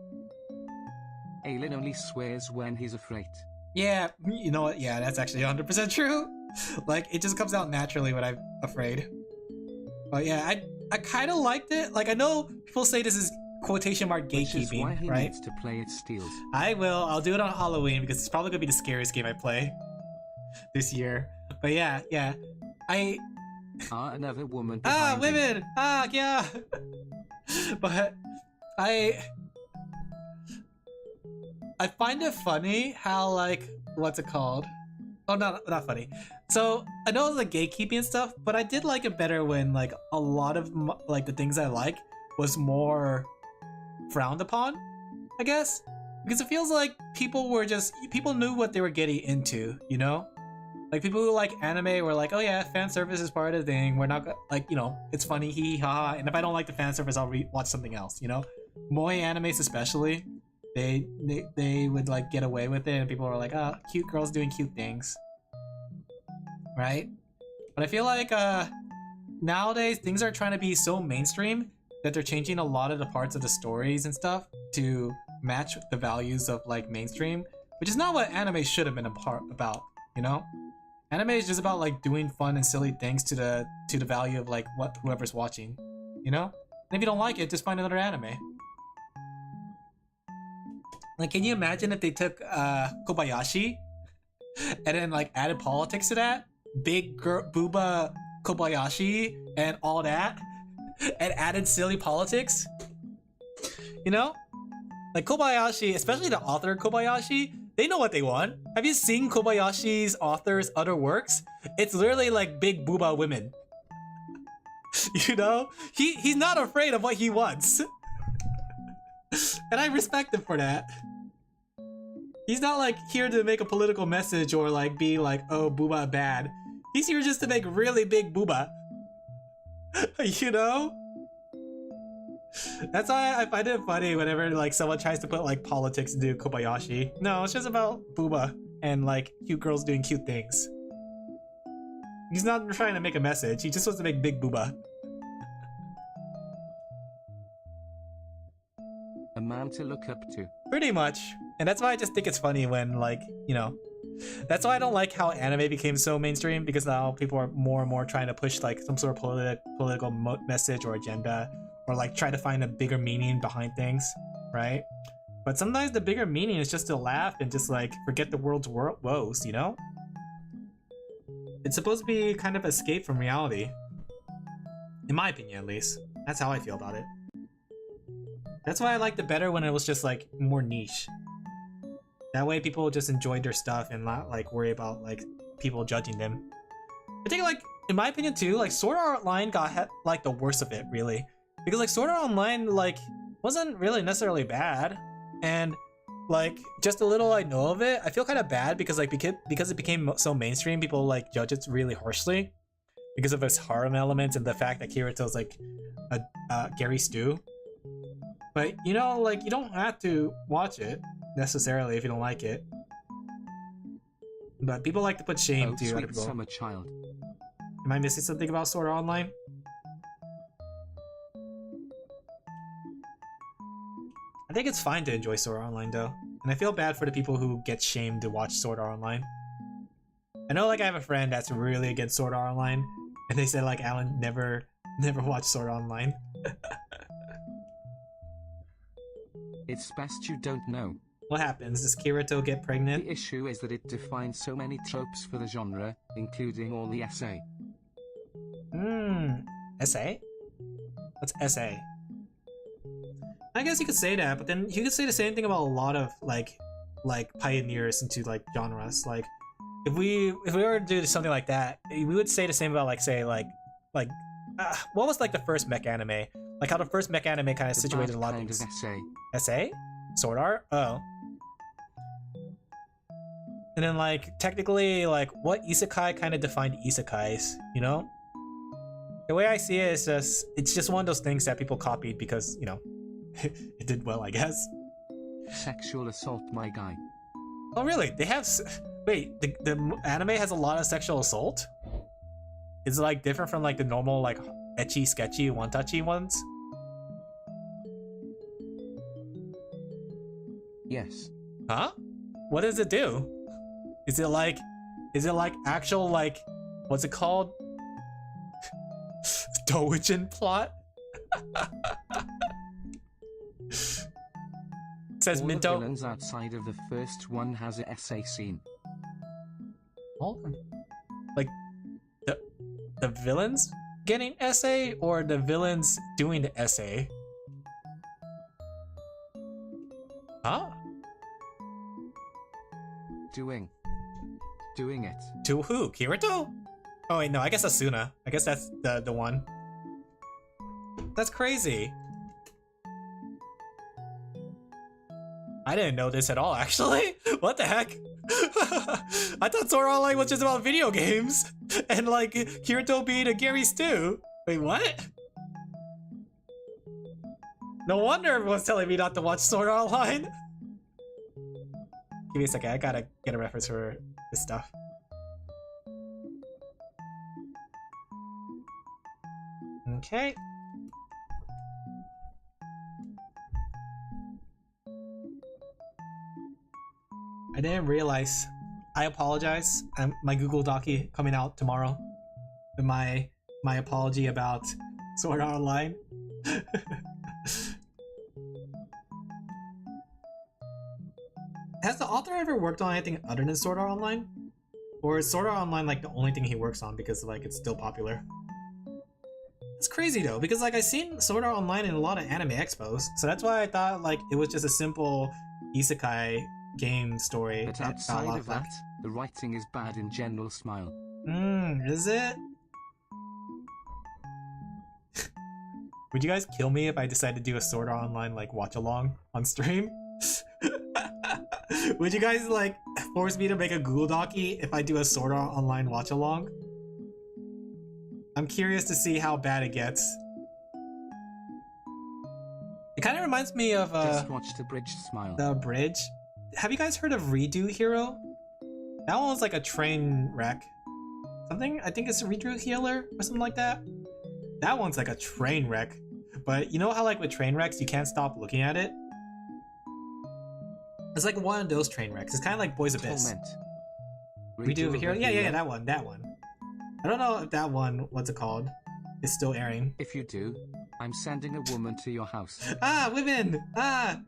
Alin only swears when he's afraid. Yeah, you know what? Yeah, that's actually 100% true. Like, it just comes out naturally when I'm afraid. But yeah, I kind of liked it. Like, I know people say this is quotation mark gatekeeping, Which is why he right? needs to play it steals. I will. I'll do it on Halloween because it's probably gonna be the scariest game I play this year. But yeah. Another woman. Women! Yeah! But I find it funny how, like, what's it called? Oh, not funny. So, I know the gatekeeping and stuff, but I did like it better when, like, a lot of, like, the things I like was more frowned upon, I guess? Because it feels like people knew what they were getting into, you know? Like, people who like anime were like, oh yeah, fan service is part of the thing. We're not, like, you know, it's funny, hee ha. And if I don't like the fan service, I'll watch something else, you know? Moe animes especially, they would, like, get away with it, and people were like, oh, cute girls doing cute things. Right? But I feel like, nowadays, things are trying to be so mainstream that they're changing a lot of the parts of the stories and stuff to match the values of, like, mainstream, which is not what anime should have been about, you know? Anime is just about, like, doing fun and silly things to the value of, like, whoever's watching, you know? And if you don't like it, just find another anime. Like, can you imagine if they took Kobayashi and then, like, added politics to that? Big booba Kobayashi and all that, and added silly politics? You know? Like, Kobayashi, especially the author Kobayashi, they know what they want. Have you seen Kobayashi's author's other works? It's literally like big booba women. You know? He's not afraid of what he wants. And I respect him for that. He's not like here to make a political message or like be like, oh, booba bad. He's here just to make really big booba. You know? That's why I find it funny whenever like someone tries to put like politics into Kobayashi. No, it's just about booba and like cute girls doing cute things. He's not trying to make a message, he just wants to make big booba. A man to look up to. Pretty much. And that's why I just think it's funny when, like, you know, that's why I don't like how anime became so mainstream, because now people are more and more trying to push like some sort of political message or agenda, or like try to find a bigger meaning behind things, right? But sometimes the bigger meaning is just to laugh and just like forget the world's woes, you know? It's supposed to be kind of escape from reality. In my opinion, at least. That's how I feel about it. That's why I liked it better when it was just like more niche. That way people just enjoyed their stuff and not like worry about like people judging them. I think like, in my opinion too, like Sword Art Online got like the worst of it, really. Because like Sword Art Online like wasn't really necessarily bad, and like just a little I know of it, I feel kind of bad because like because it became so mainstream, people like judge it really harshly. because of its harem elements and the fact that Kirito's like a Gary Stew. But you know, like, you don't have to watch it necessarily if you don't like it. But people like to put shame to other sweet people. summer child. Am I missing something about Sword Art Online? I think it's fine to enjoy Sword Art Online though, and I feel bad for the people who get shamed to watch Sword Art Online. I know, like, I have a friend that's really against Sword Art Online, and they said like Alan never watched Sword Art Online. It's best you don't know. What happens? Does Kirito get pregnant? The issue is that it defines so many tropes for the genre, including all the SA. SA? What's SA? I guess you could say that, but then you could say the same thing about a lot of like pioneers into like genres. Like if we were to do something like that, we would say the same about like what was like the first mech anime? Like how the first mech anime kind of situated a lot of things. SA. SA? Sword Art? Oh. And then like technically like what isekai kind of defined isekais, you know? The way I see it is it's just one of those things that people copied because, you know, it did well, I guess. Sexual assault, my guy. Oh really? They have wait, the anime has a lot of sexual assault? Is it like different from like the normal like ecchi sketchy one-touchy ones? Yes. Huh? What does it do? Is it like actual like what's it called? Doujin plot? Says all Minto. the villains outside of the first one has a SA scene. Hold on. Like the villains getting SA or the villains doing the SA? Huh? Doing it. To who? Kirito? Oh wait, no, I guess Asuna. I guess that's the one. That's crazy. I didn't know this at all, actually. What the heck? I thought Sword Art Online was just about video games and like Kirito being a Gary Stew. Wait, what? No wonder everyone's telling me not to watch Sword Art Online. Give me a second, I gotta get a reference for this stuff. Okay. I didn't realize. I apologize. My Google Docu coming out tomorrow. My apology about Sword Art Online. Has the author ever worked on anything other than Sword Art Online? Or is Sword Art Online like the only thing he works on because like it's still popular? It's crazy though, because like I've seen Sword Art Online in a lot of anime expos, so that's why I thought like it was just a simple isekai game story. But outside of that, the writing is bad in general. Smile. Is it? Would you guys kill me if I decide to do a Sword Art Online like watch along on stream? Would you guys like force me to make a Google Docu if I do a Sword Art Online watch along? I'm curious to see how bad it gets. It kind of reminds me of Just watch the bridge. Smile. the bridge. Have you guys heard of Redo Hero? That one was like a train wreck. Something, I think it's Redo Healer or something like that. That one's like a train wreck. But you know how like with train wrecks you can't stop looking at it? It's like one of those train wrecks. It's kind of like Boys Abyss. Torment. Redo Hero? Yeah, that one. I don't know if that one, what's it called, is still airing. If you do, I'm sending a woman to your house. Ah, women! Ah!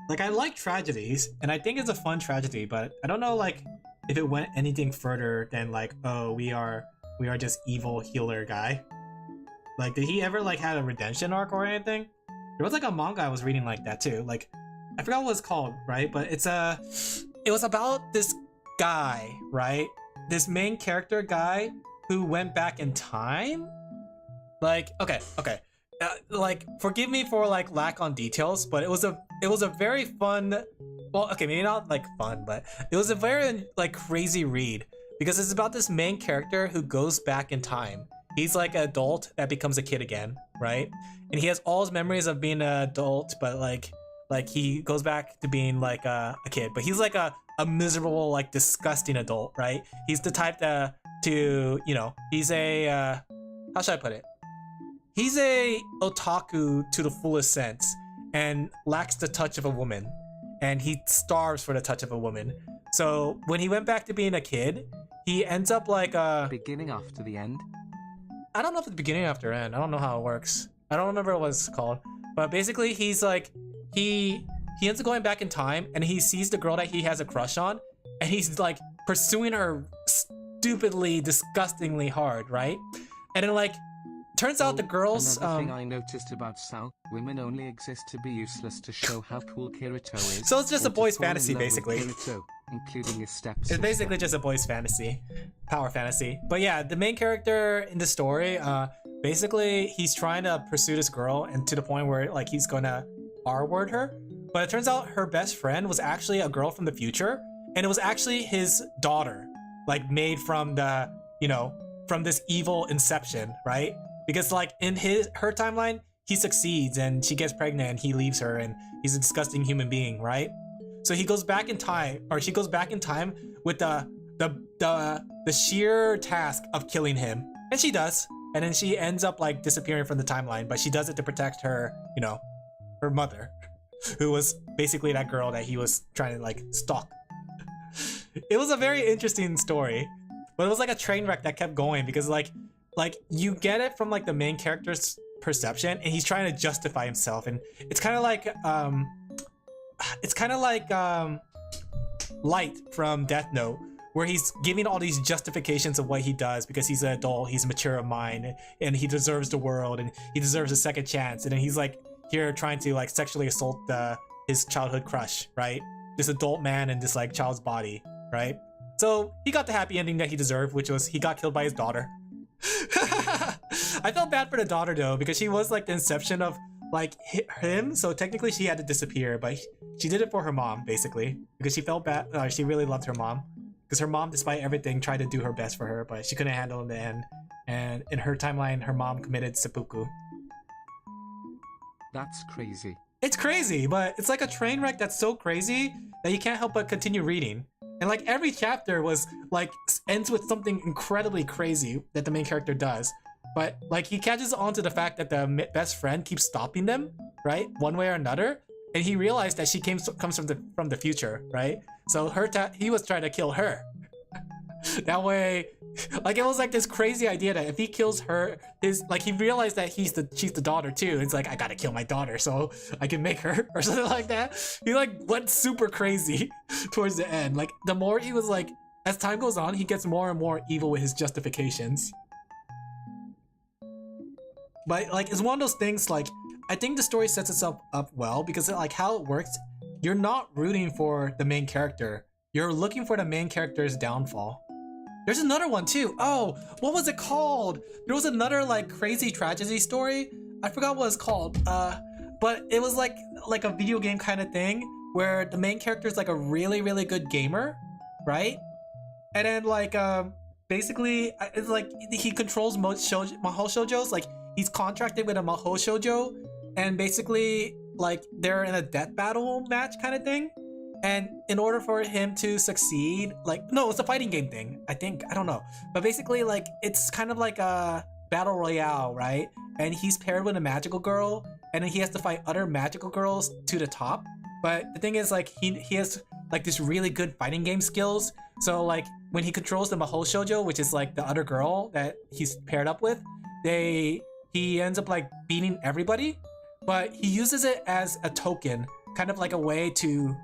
Like, I like tragedies, and I think it's a fun tragedy, but I don't know, like, if it went anything further than, like, oh, we are just evil healer guy. Like, did he ever, like, have a redemption arc or anything? There was, like, a manga I was reading like that, too. Like, I forgot what it's called, right? But it was about this guy, right? This main character guy who went back in time? Like, okay. Like, forgive me for like lack on details, but it was a very fun, well, okay, maybe not like fun, but it was a very like crazy read because it's about this main character who goes back in time. He's like an adult that becomes a kid again, right? And he has all his memories of being an adult, but like he goes back to being like a kid. But he's like a miserable, like disgusting adult, right? He's the type to you know, he's a how should I put it? He's a otaku to the fullest sense and lacks the touch of a woman. And he starves for the touch of a woman. So when he went back to being a kid, he ends up like beginning after the end. I don't know if it's beginning after end. I don't know how it works. I don't remember what it's called. But basically, he's like, he ends up going back in time, and he sees the girl that he has a crush on, and he's like pursuing her stupidly, disgustingly hard, right? And then like, turns out the girls. Another thing I noticed about Sal: women only exist to be useless to show how cool Kirito is. So it's just a boy's fall in fantasy, love with basically. Kirito, including his stepsister. It's basically just a boy's fantasy, power fantasy. But yeah, the main character in the story, basically he's trying to pursue this girl, and to the point where like he's gonna R-word her. But it turns out her best friend was actually a girl from the future, and it was actually his daughter, like made from the, you know, from this evil inception, right? Because like in her timeline, he succeeds and she gets pregnant and he leaves her and he's a disgusting human being, right? So he goes back in time, or she goes back in time with the sheer task of killing him, and she does, and then she ends up like disappearing from the timeline, but she does it to protect her, you know, her mother, who was basically that girl that he was trying to like stalk. It was a very interesting story, but it was like a train wreck that kept going because like you get it from like the main character's perception, and he's trying to justify himself, and it's kind of like Light from Death Note, where he's giving all these justifications of what he does because he's an adult, he's mature of mind, and he deserves the world, and he deserves a second chance, and then he's like here trying to like sexually assault his childhood crush, right? This adult man in this like child's body, right? So he got the happy ending that he deserved, which was he got killed by his daughter. I felt bad for the daughter though, because she was like the inception of like him, so technically she had to disappear, but she did it for her mom basically, because she felt bad. She really loved her mom, because her mom, despite everything, tried to do her best for her, but she couldn't handle it in the end, and in her timeline her mom committed seppuku. That's crazy. It's crazy, but it's like a train wreck that's so crazy that you can't help but continue reading. And like every chapter was like ends with something incredibly crazy that the main character does, but like he catches on to the fact that the best friend keeps stopping them, right, one way or another, and he realized that she comes from the future, right? So he was trying to kill her. That way, like it was like this crazy idea that if he kills her, he realized that she's the daughter too. It's like, I gotta kill my daughter so I can make her, or something like that. He like went super crazy towards the end. Like the more he was like, as time goes on, he gets more and more evil with his justifications. But like it's one of those things, like I think the story sets itself up well, because like how it works, you're not rooting for the main character. You're looking for the main character's downfall. There's another one too. Oh, what was it called? There was another like crazy tragedy story. I forgot what it's called. But it was like a video game kind of thing where the main character is like a really, really good gamer, right? And then like basically it's like he controls most mahou shoujos. Like he's contracted with a mahou shoujo, and basically like they're in a death battle match kind of thing. And in order for him to succeed, like, no, it's a fighting game thing, I think. I don't know. But basically, like, it's kind of like a battle royale, right? And he's paired with a magical girl, and then he has to fight other magical girls to the top. But the thing is, like, he has, like, this really good fighting game skills. So, like, when he controls the mahou shoujo, which is, like, the other girl that he's paired up with, he ends up, like, beating everybody. But he uses it as a token, kind of like a way to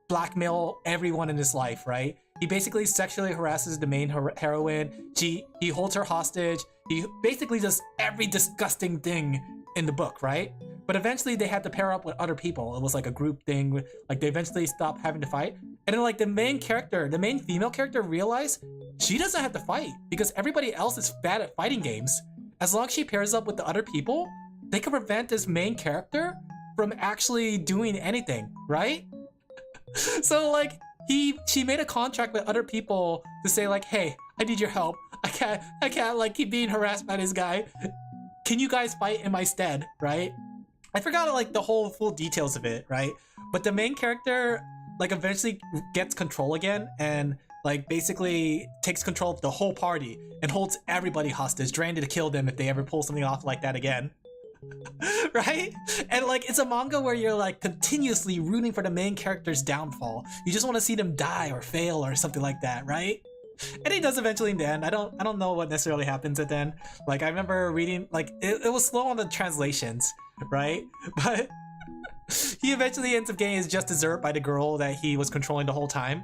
blackmail everyone in his life, right? He basically sexually harasses the main heroine. He holds her hostage. He basically does every disgusting thing in the book, right? But eventually they had to pair up with other people. It was like a group thing. Like they eventually stopped having to fight. And then like the main female character realized she doesn't have to fight because everybody else is bad at fighting games. As long as she pairs up with the other people, they can prevent this main character from actually doing anything, right? So like she made a contract with other people to say like, hey, I need your help. I can't like keep being harassed by this guy. Can you guys fight in my stead, right? I forgot like the whole full details of it, right? But the main character like eventually gets control again and like basically takes control of the whole party and holds everybody hostage, trying to kill them if they ever pull something off like that again. Right? And like it's a manga where you're like continuously rooting for the main character's downfall. You just want to see them die or fail or something like that, right? And he does eventually in the end. I don't know what necessarily happens at the end. Like I remember reading like it was slow on the translations, right? But he eventually ends up getting his just dessert by the girl that he was controlling the whole time.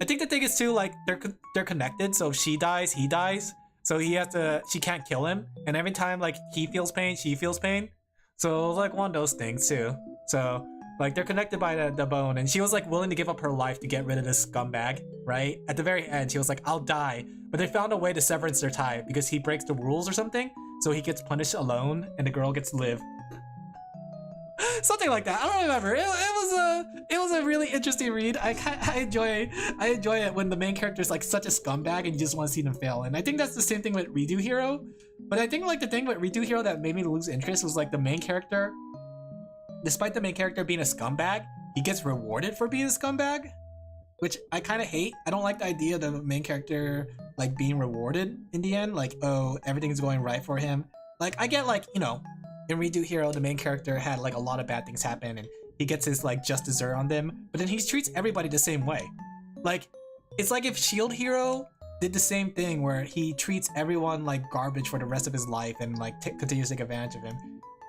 I think the thing is too like they're connected, so if she dies, he dies. So she can't kill him, and every time like he feels pain, she feels pain. So it was like one of those things too. So like they're connected by the bone, and she was like willing to give up her life to get rid of this scumbag, right? At the very end, she was like, I'll die. But they found a way to severance their tie because he breaks the rules or something. So he gets punished alone, and the girl gets to live. Something like that. I don't remember. It was a really interesting read. I enjoy it when the main character is like such a scumbag and you just want to see them fail. And I think that's the same thing with Redo Hero. But I think like the thing with Redo Hero that made me lose interest was like the main character, despite the main character being a scumbag, he gets rewarded for being a scumbag, which I kind of hate. I don't like the idea of the main character like being rewarded in the end. Like, oh, everything's going right for him. Like I get like, you know, in Redo Hero, the main character had like a lot of bad things happen and he gets his like just dessert on them, but then he treats everybody the same way. Like, it's like if Shield Hero did the same thing where he treats everyone like garbage for the rest of his life and like continues to take advantage of him.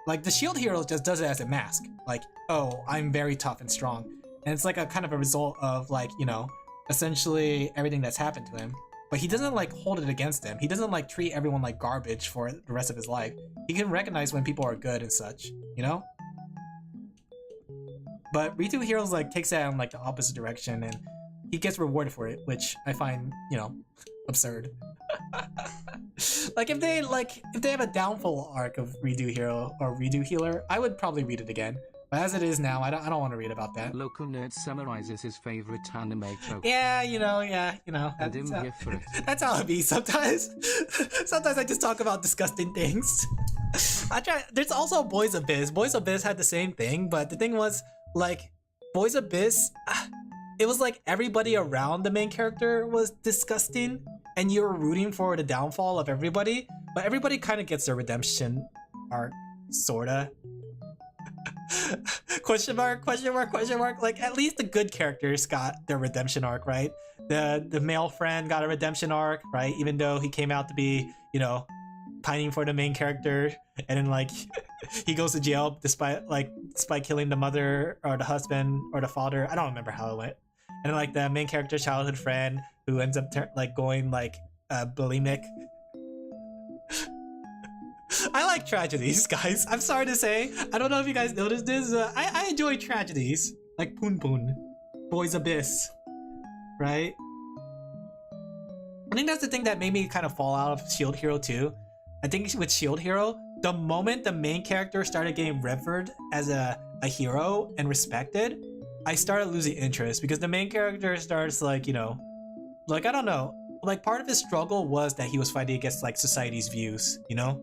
Like the Shield Hero just does it as a mask. Like, oh, I'm very tough and strong. And it's like a kind of a result of like, you know, essentially everything that's happened to him. But he doesn't like hold it against him. He doesn't like treat everyone like garbage for the rest of his life. He can recognize when people are good and such, you know? But Redo Heroes like takes that in like the opposite direction and he gets rewarded for it, which I find, you know, absurd. Like if they have a downfall arc of Redo Hero or Redo Healer, I would probably read it again. But as it is now, I don't want to read about that. Local Nerd summarizes his favorite anime trope. Yeah, you know. And I'm here for it. That's how it be sometimes. Sometimes I just talk about disgusting things. There's also Boys Abyss. Boys Abyss had the same thing, but the thing was, like, Boys Abyss, it was like everybody around the main character was disgusting, and you were rooting for the downfall of everybody, but everybody kind of gets their redemption arc, sorta. Question mark, question mark, question mark. Like at least the good characters got their redemption arc, right? The male friend got a redemption arc, right? Even though he came out to be, you know, pining for the main character, and then like he goes to jail despite killing the mother or the husband or the father. I don't remember how it went. And then like the main character's childhood friend who ends up going like bulimic. I like tragedies, guys. I'm sorry to say. I don't know if you guys noticed this. I enjoy tragedies. Like Poon Poon. Boys Abyss. Right? I think that's the thing that made me kind of fall out of Shield Hero too. I think with Shield Hero, the moment the main character started getting revered as a hero and respected, I started losing interest because the main character starts like, you know, like, I don't know. Like part of his struggle was that he was fighting against like society's views, you know?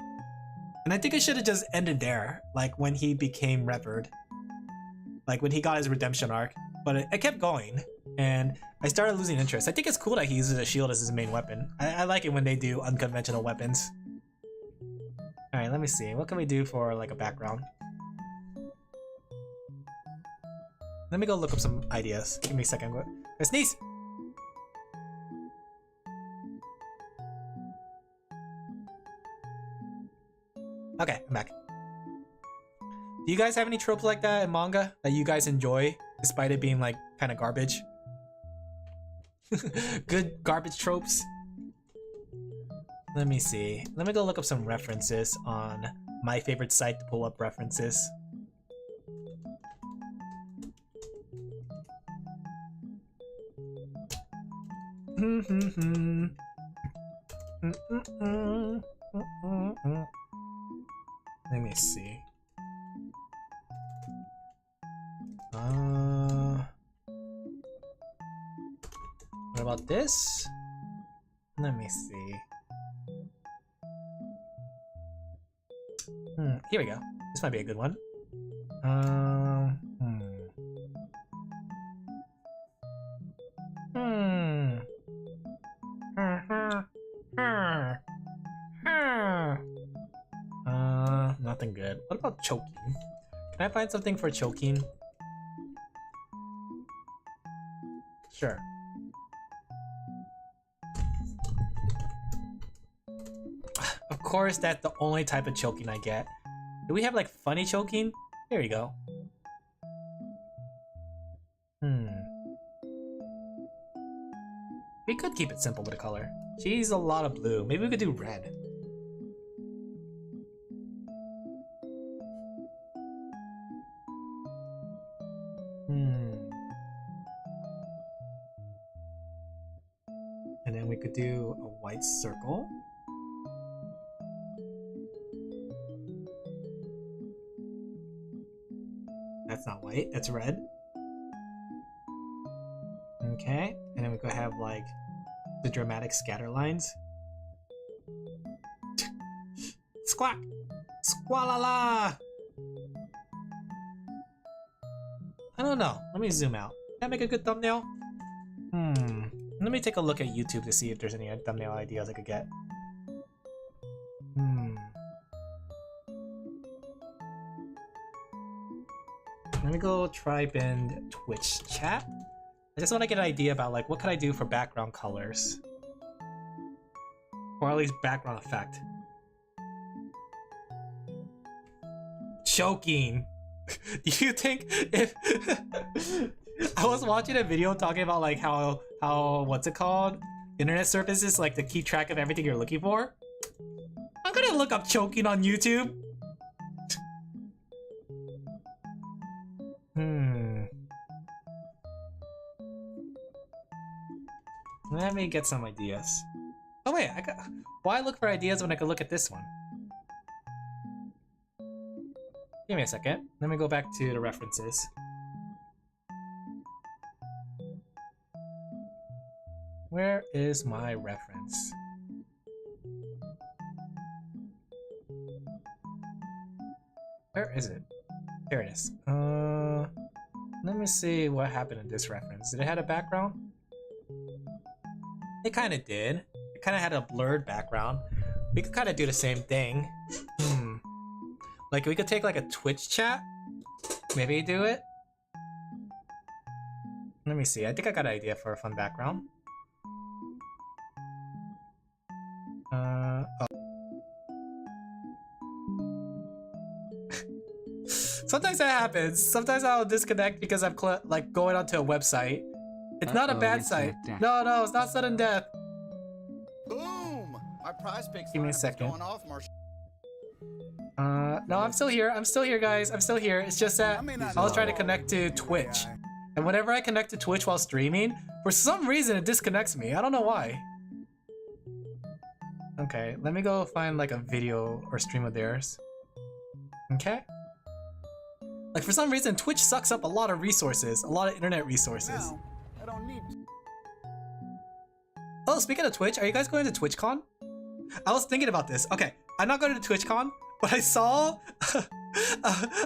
And I think it should have just ended there, like when he became revered. Like when he got his redemption arc. But it kept going, and I started losing interest. I think it's cool that he uses a shield as his main weapon. I like it when they do unconventional weapons. Alright, let me see. What can we do for like a background? Let me go look up some ideas. Give me a second. I sneeze! Okay, I'm back. Do you guys have any tropes like that in manga that you guys enjoy, despite it being like kind of garbage? Good garbage tropes? Let me see. Let me go look up some references on my favorite site to pull up references. Let me see. about this? Let me see. Here we go. This might be a good one. Nothing good. What about choking? Can I find something for choking? Sure. Of course, that's the only type of choking I get. Do we have like funny choking? Here you go. We could keep it simple with a color. She's a lot of blue. Maybe we could do red. And then we could do a white circle. That's not white, that's red. Okay, and then we could have like the dramatic scatter lines. Squawk! Squalala! I don't know. Let me zoom out. Can that make a good thumbnail? Let me take a look at YouTube to see if there's any thumbnail ideas I could get. Let me go type in Twitch chat. I just want to get an idea about like what could I do for background colors, or at least background effect. Choking. Do you think if I was watching a video talking about like how what's it called? Internet services like to keep track of everything you're looking for? I'm gonna look up choking on YouTube. Let me get some ideas. Oh wait, why look for ideas when I could look at this one? Give me a second. Let me go back to the references. Where is my reference? Where is it? There it is. Let me see what happened in this reference. Did it have a background? It kind of did. It kind of had a blurred background. We could kind of do the same thing. Like we could take like a Twitch chat. Maybe do it. Let me see. I think I got an idea for a fun background. Oh. Sometimes that happens. Sometimes I'll disconnect because I'm like going onto a website. It's not a bad site. No, it's not sudden death. Boom! My prize picks. Give me a second. Going off, no, I'm still here. I'm still here, guys. I'm still here. It's just that I was trying to connect to Twitch. And whenever I connect to Twitch while streaming, for some reason it disconnects me. I don't know why. Okay, let me go find like a video or stream of theirs. Okay? Like for some reason, Twitch sucks up a lot of resources, a lot of internet resources. No, I don't need to. Oh, speaking of Twitch, are you guys going to TwitchCon? I was thinking about this. Okay, I'm not going to TwitchCon, but I saw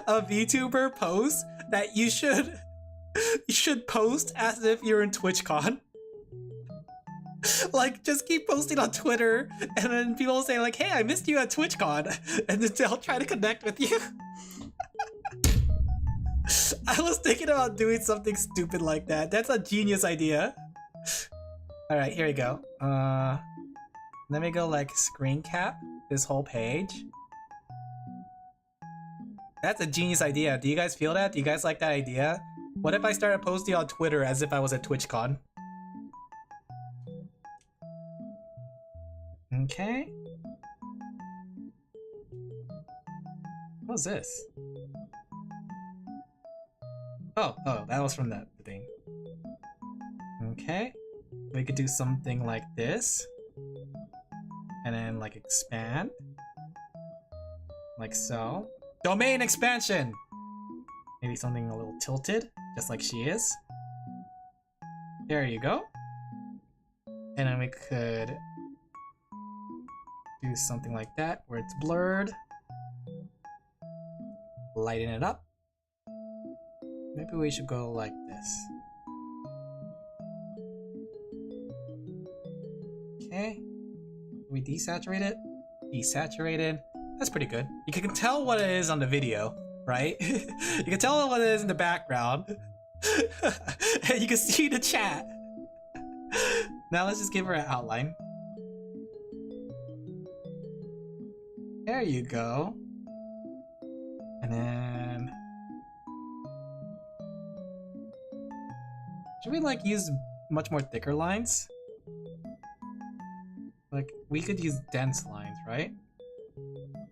a VTuber post that you should post as if you're in TwitchCon. Like, just keep posting on Twitter, and then people will say like, hey, I missed you at TwitchCon, and then they'll try to connect with you. I was thinking about doing something stupid like that. That's a genius idea. Alright, here we go. Let me go like screen cap this whole page. That's a genius idea. Do you guys feel that? Do you guys like that idea? What if I started posting on Twitter as if I was at TwitchCon? Okay. What's this? Oh, that was from that thing. Okay. We could do something like this. And then like expand. Like so. Domain expansion! Maybe something a little tilted, just like she is. There you go. And then we could do something like that where it's blurred. Lighten it up. Maybe we should go like this. Okay. We desaturate it. Desaturated. That's pretty good. You can tell what it is on the video, right? You can tell what it is in the background. And you can see the chat. Now let's just give her an outline. There you go. And then... should we like use much more thicker lines? Like, we could use dense lines, right?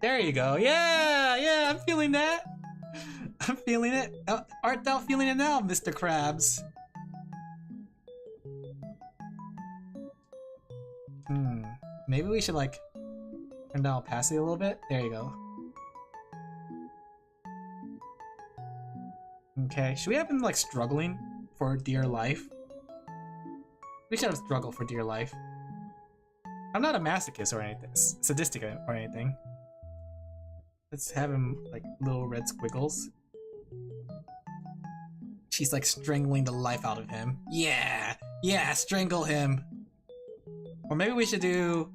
There you go. Yeah, I'm feeling that. I'm feeling it. Art thou feeling it now, Mr. Krabs? Maybe we should like turn down opacity a little bit. There you go. Okay, should we have him like struggling for dear life? We should have struggled for dear life. I'm not a masochist or anything, sadistic or anything. Let's have him like little red squiggles. She's like strangling the life out of him. Yeah, strangle him. Or maybe we should do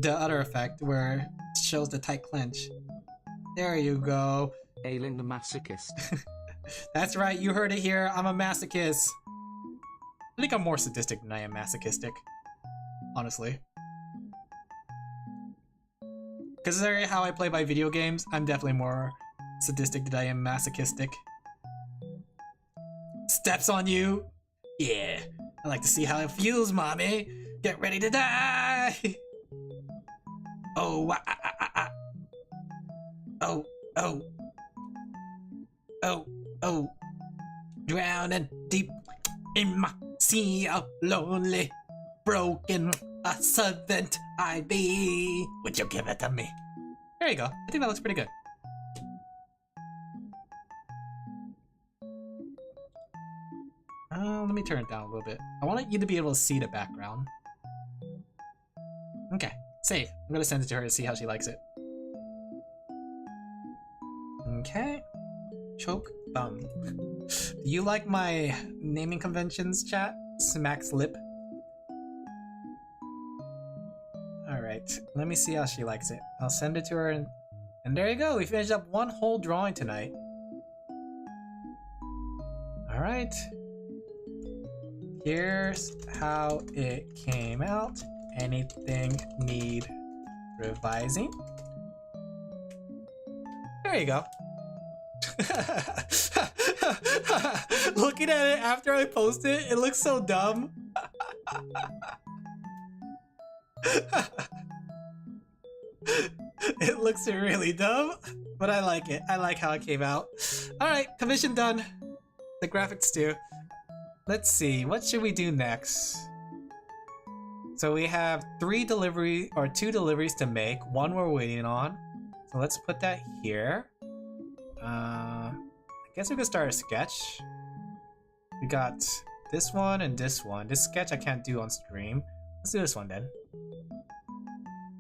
the other effect where it shows the tight clench. There you go. Alin the masochist. That's right, you heard it here. I'm a masochist. I think I'm more sadistic than I am masochistic. Honestly. Considering how I play my video games, I'm definitely more sadistic than I am masochistic. Steps on you? Yeah. I like to see how it feels, mommy. Get ready to die! Oh, oh. Drowning deep in my sea of lonely, broken, a servant I be. Would you give it to me? There you go. I think that looks pretty good. Let me turn it down a little bit. I want you to be able to see the background. Okay, save. I'm gonna send it to her to see how she likes it. Okay. Choke thumb. Do you like my naming conventions, chat? Smacks lip. Alright, let me see how she likes it. I'll send it to her and there you go, we finished up one whole drawing tonight. Alright. Here's how it came out. Anything need revising? There you go. Looking at it after I post it, it looks so dumb. It looks really dumb, but I like it. I like how it came out. Alright, commission done. The graphics too. Let's see, what should we do next? So we have 2 deliveries to make. One we're waiting on. So let's put that here. I guess we could start a sketch. We got this one and this one. This sketch I can't do on stream. Let's do this one then.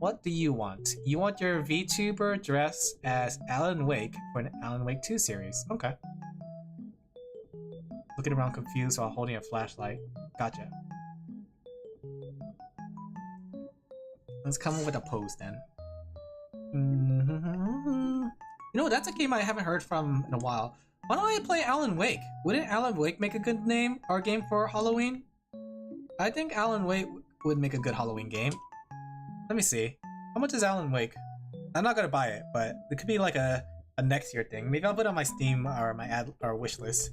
What do you want? You want your VTuber dress as Alan Wake for an Alan Wake 2 series. Okay. Looking around confused while holding a flashlight. Gotcha. Let's come up with a pose then. You know, that's a game I haven't heard from in a while. Why don't I play Alan Wake? Wouldn't Alan Wake make a good name or game for Halloween? I think Alan Wake would make a good Halloween game. Let me see. How much is Alan Wake? I'm not gonna buy it, but it could be like a next year thing. Maybe I'll put it on my Steam or my wish list.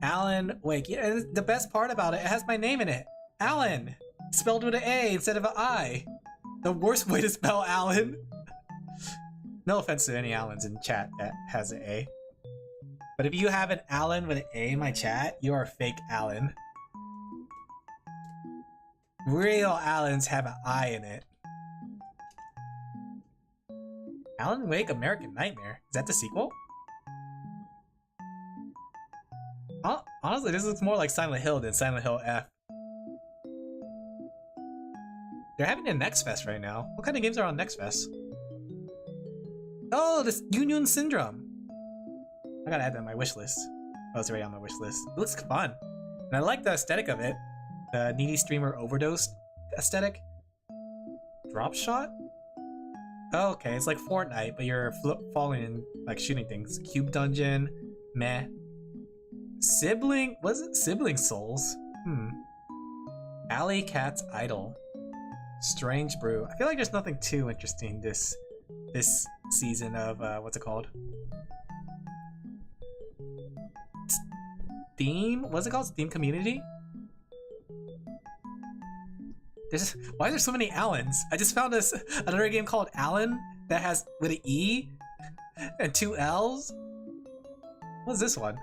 Alan Wake. Yeah, and the best part about it, it has my name in it. Alan! Spelled with an A instead of an I. The worst way to spell Alan. No offense to any Allens in chat that has an A. But if you have an Alan with an A in my chat, you are a fake Alan. Real Allens have an I in it. Alan Wake American Nightmare. Is that the sequel? Honestly, this looks more like Silent Hill than Silent Hill F. They're having a Next Fest right now. What kind of games are on Next Fest? Oh, this Union Syndrome. I gotta add that to my wish list. Oh, it's already on my wish list. It looks fun. And I like the aesthetic of it. The needy streamer overdose aesthetic. Drop shot? Oh, okay, it's like Fortnite, but you're falling and like shooting things. Cube dungeon. Meh. Sibling? Was it Sibling Souls? Alley Cat's Idol. Strange Brew. I feel like there's nothing too interesting this season of what's it called? Steam? What's it called? Steam Community? Why are there so many Alans? I just found another game called Alin that has with an E and 2 L's. What's this one?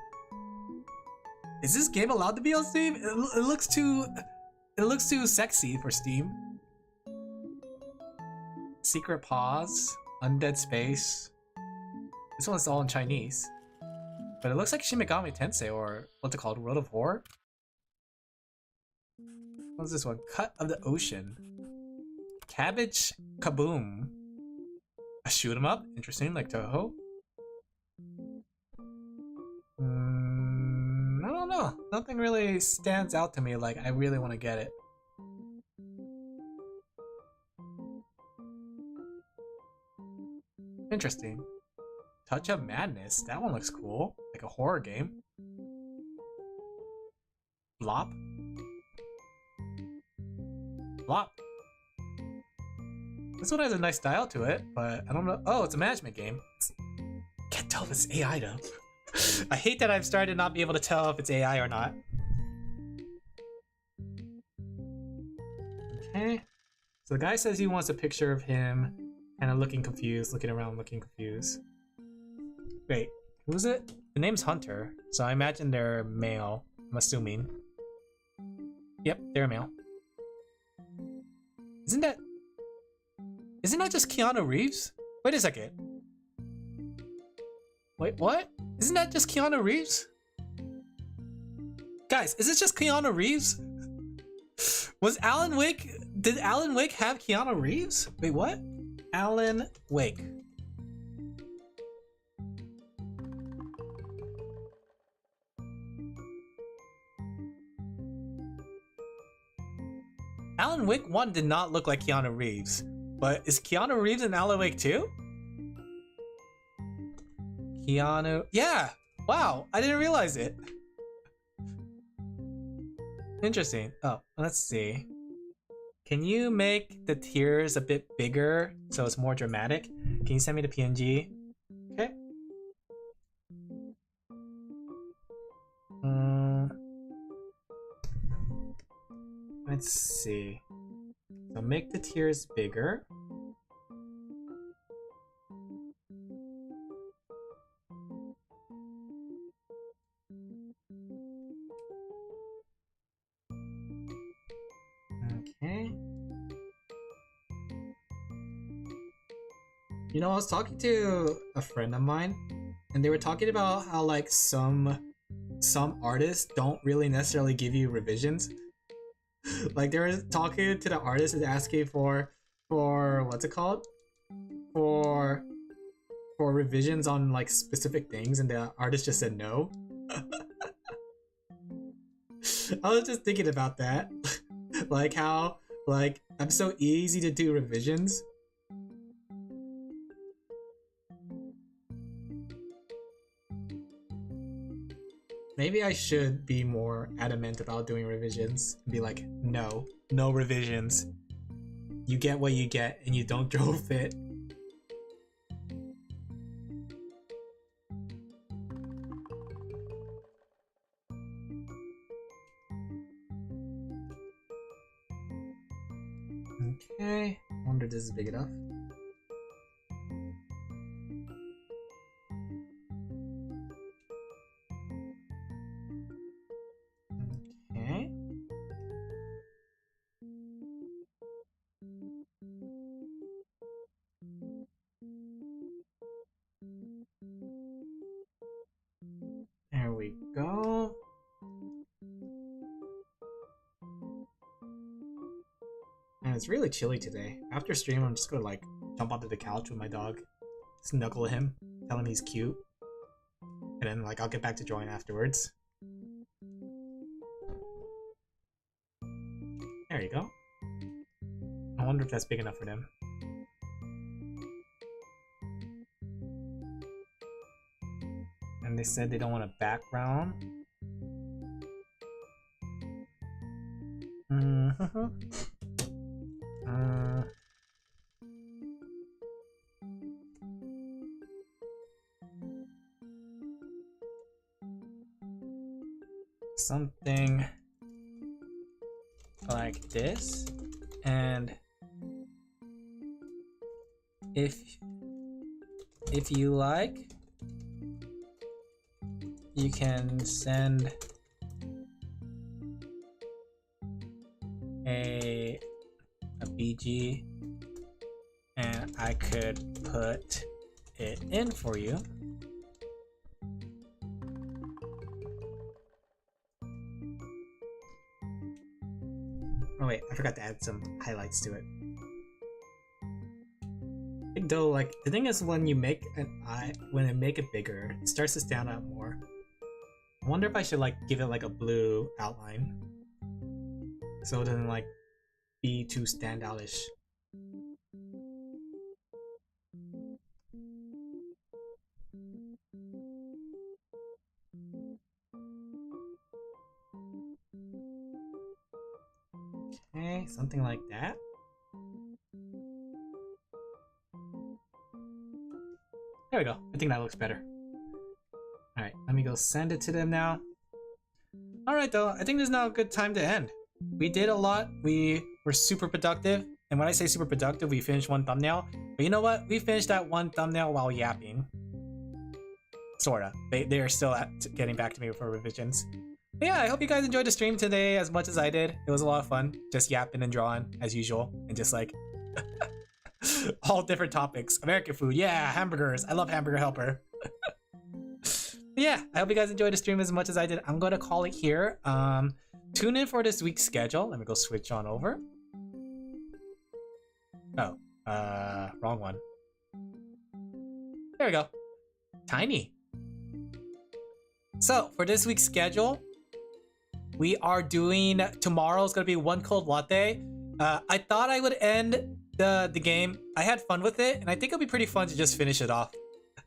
Is this game allowed to be on Steam? It looks too sexy for Steam. Secret Pause, Undead Space. This one's all in Chinese. But it looks like Shin Megami Tensei, or what's it called? World of Horror? What's this one? Cut of the Ocean. Cabbage Kaboom. A shoot 'em up? Interesting, like Toho. I don't know. Nothing really stands out to me like I really want to get it. Interesting. Touch of Madness. That one looks cool. Like a horror game. Blop. Blop. This one has a nice style to it, but I don't know. Oh, it's a management game. Can't tell if it's AI though. I hate that I've started to not be able to tell if it's AI or not. Okay. So the guy says he wants a picture of him kind of looking confused, looking around, looking confused. Wait, who's it? The name's Hunter, so I imagine they're male, I'm assuming. Yep, they're male. Isn't that just Keanu Reeves? Wait a second. Wait, what? Isn't that just Keanu Reeves? Guys, is it just Keanu Reeves? Did Alan Wake have Keanu Reeves? Wait, what? Alan Wake. Alan Wake 1 did not look like Keanu Reeves, but is Keanu Reeves in Alan Wake 2? Keanu... Yeah! Wow, I didn't realize it. Interesting. Oh, let's see. Can you make the tears a bit bigger so it's more dramatic? Can you send me the PNG? Okay. Let's see. So make the tears bigger. Okay. You know, I was talking to a friend of mine, and they were talking about how like some artists don't really necessarily give you revisions. Like they were talking to the artist and asking for what's it called? For revisions on like specific things, and the artist just said no. I was just thinking about that. Like how like I'm so easy to do revisions. Maybe I should be more adamant about doing revisions. Be like, no revisions. You get what you get and you don't throw a fit. Okay, I wonder if this is big enough. Okay. There we go. Man, it's really chilly today. After stream, I'm just gonna like jump onto the couch with my dog, snuggle him, tell him he's cute, and then like I'll get back to drawing afterwards. There you go. I wonder if that's big enough for them. And they said they don't want a background. Something like this, and if you like, you can send a BG and I could put it in for you. Oh wait, I forgot to add some highlights to it. Though, like, the thing is when you make an eye, when I make it bigger, it starts to stand out more. I wonder if I should like give it like a blue outline so it doesn't like be too standoutish. Okay, something like that. There we go. I think that looks better. Alright, let me go send it to them now. Alright though, I think this is now a good time to end. We did a lot. We were super productive. And when I say super productive, we finished one thumbnail. But you know what? We finished that one thumbnail while yapping. Sorta. They are still getting back to me for revisions. But yeah, I hope you guys enjoyed the stream today as much as I did. It was a lot of fun. Just yapping and drawing as usual. And just like... all different topics. American food. Yeah, hamburgers. I love Hamburger Helper. Yeah, I hope you guys enjoyed the stream as much as I did. I'm going to call it here. Tune in for this week's schedule. Let me go switch on over. Oh, wrong one. There we go. Tiny. So, for this week's schedule, we are doing... Tomorrow's going to be One Cold Latte. I thought I would end the game. I had fun with it, and I think it'll be pretty fun to just finish it off.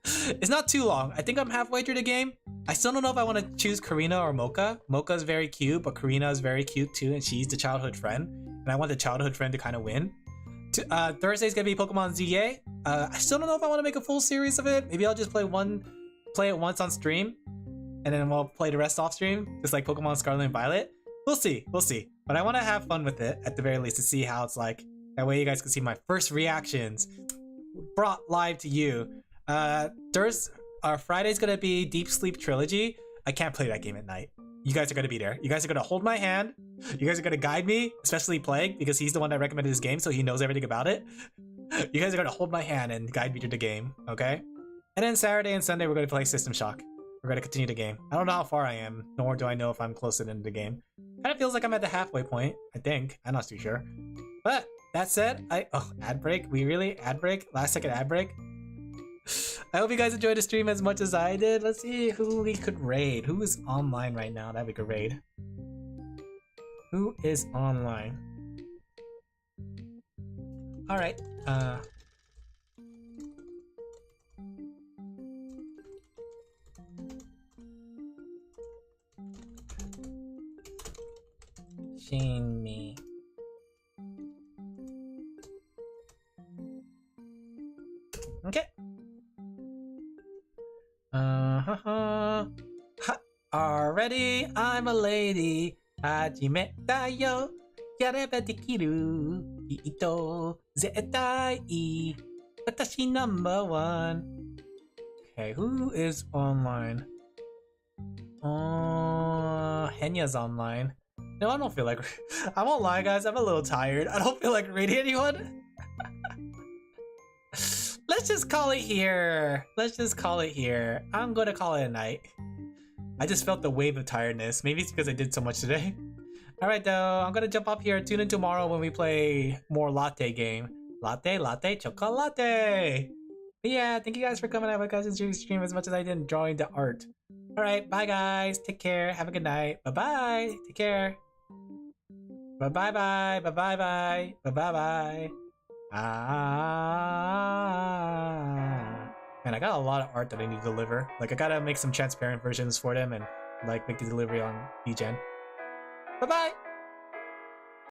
It's not too long. I think I'm halfway through the game. I still don't know if I want to choose Karina or Mocha. Mocha's very cute, but Karina is very cute too, and she's the childhood friend. And I want the childhood friend to kind of win. Thursday's gonna be Pokemon ZA. I still don't know if I want to make a full series of it. Maybe I'll just play it once on stream, and then we'll play the rest off stream, just like Pokemon Scarlet and Violet. We'll see. But I want to have fun with it at the very least to see how it's like. That way you guys can see my first reactions brought live to you. Friday's gonna be Deep Sleep Trilogy. I can't play that game at night. You guys are gonna be there. You guys are gonna hold my hand. You guys are gonna guide me, especially Plague, because he's the one that recommended this game, so he knows everything about it. You guys are gonna hold my hand and guide me through the game, okay? And then Saturday and Sunday we're gonna play System Shock. We're gonna continue the game. I don't know how far I am, nor do I know if I'm close to the end of the game. Kind of feels like I'm at the halfway point, I think. I'm not too sure. But that said, ad break? We really? Ad break? Last second ad break? I hope you guys enjoyed the stream as much as I did. Let's see who we could raid. Who is online right now that we could raid? Who is online? Alright, Shinmi. Okay. Already, I'm a lady. Hajimeta yo. Yareba dekiru. Ito. Zetai. Watashi number one. Okay, who is online? Henya's online. No, I don't feel like... I won't lie, guys. I'm a little tired. I don't feel like raiding anyone. Let's just call it here. I'm gonna call it a night. I just felt the wave of tiredness. Maybe it's because I did so much today. Alright though, I'm gonna jump up here. Tune in tomorrow when we play more latte game. Latte, chocolate. But yeah, thank you guys for coming out with us and stream as much as I did enjoying the art. Alright, bye guys. Take care. Have a good night. Bye-bye. Take care. Bye-bye-bye. Bye-bye-bye. Bye-bye-bye. Man, I got a lot of art that I need to deliver. Like, I gotta make some transparent versions for them and, like, make the delivery on VGen. Bye-bye!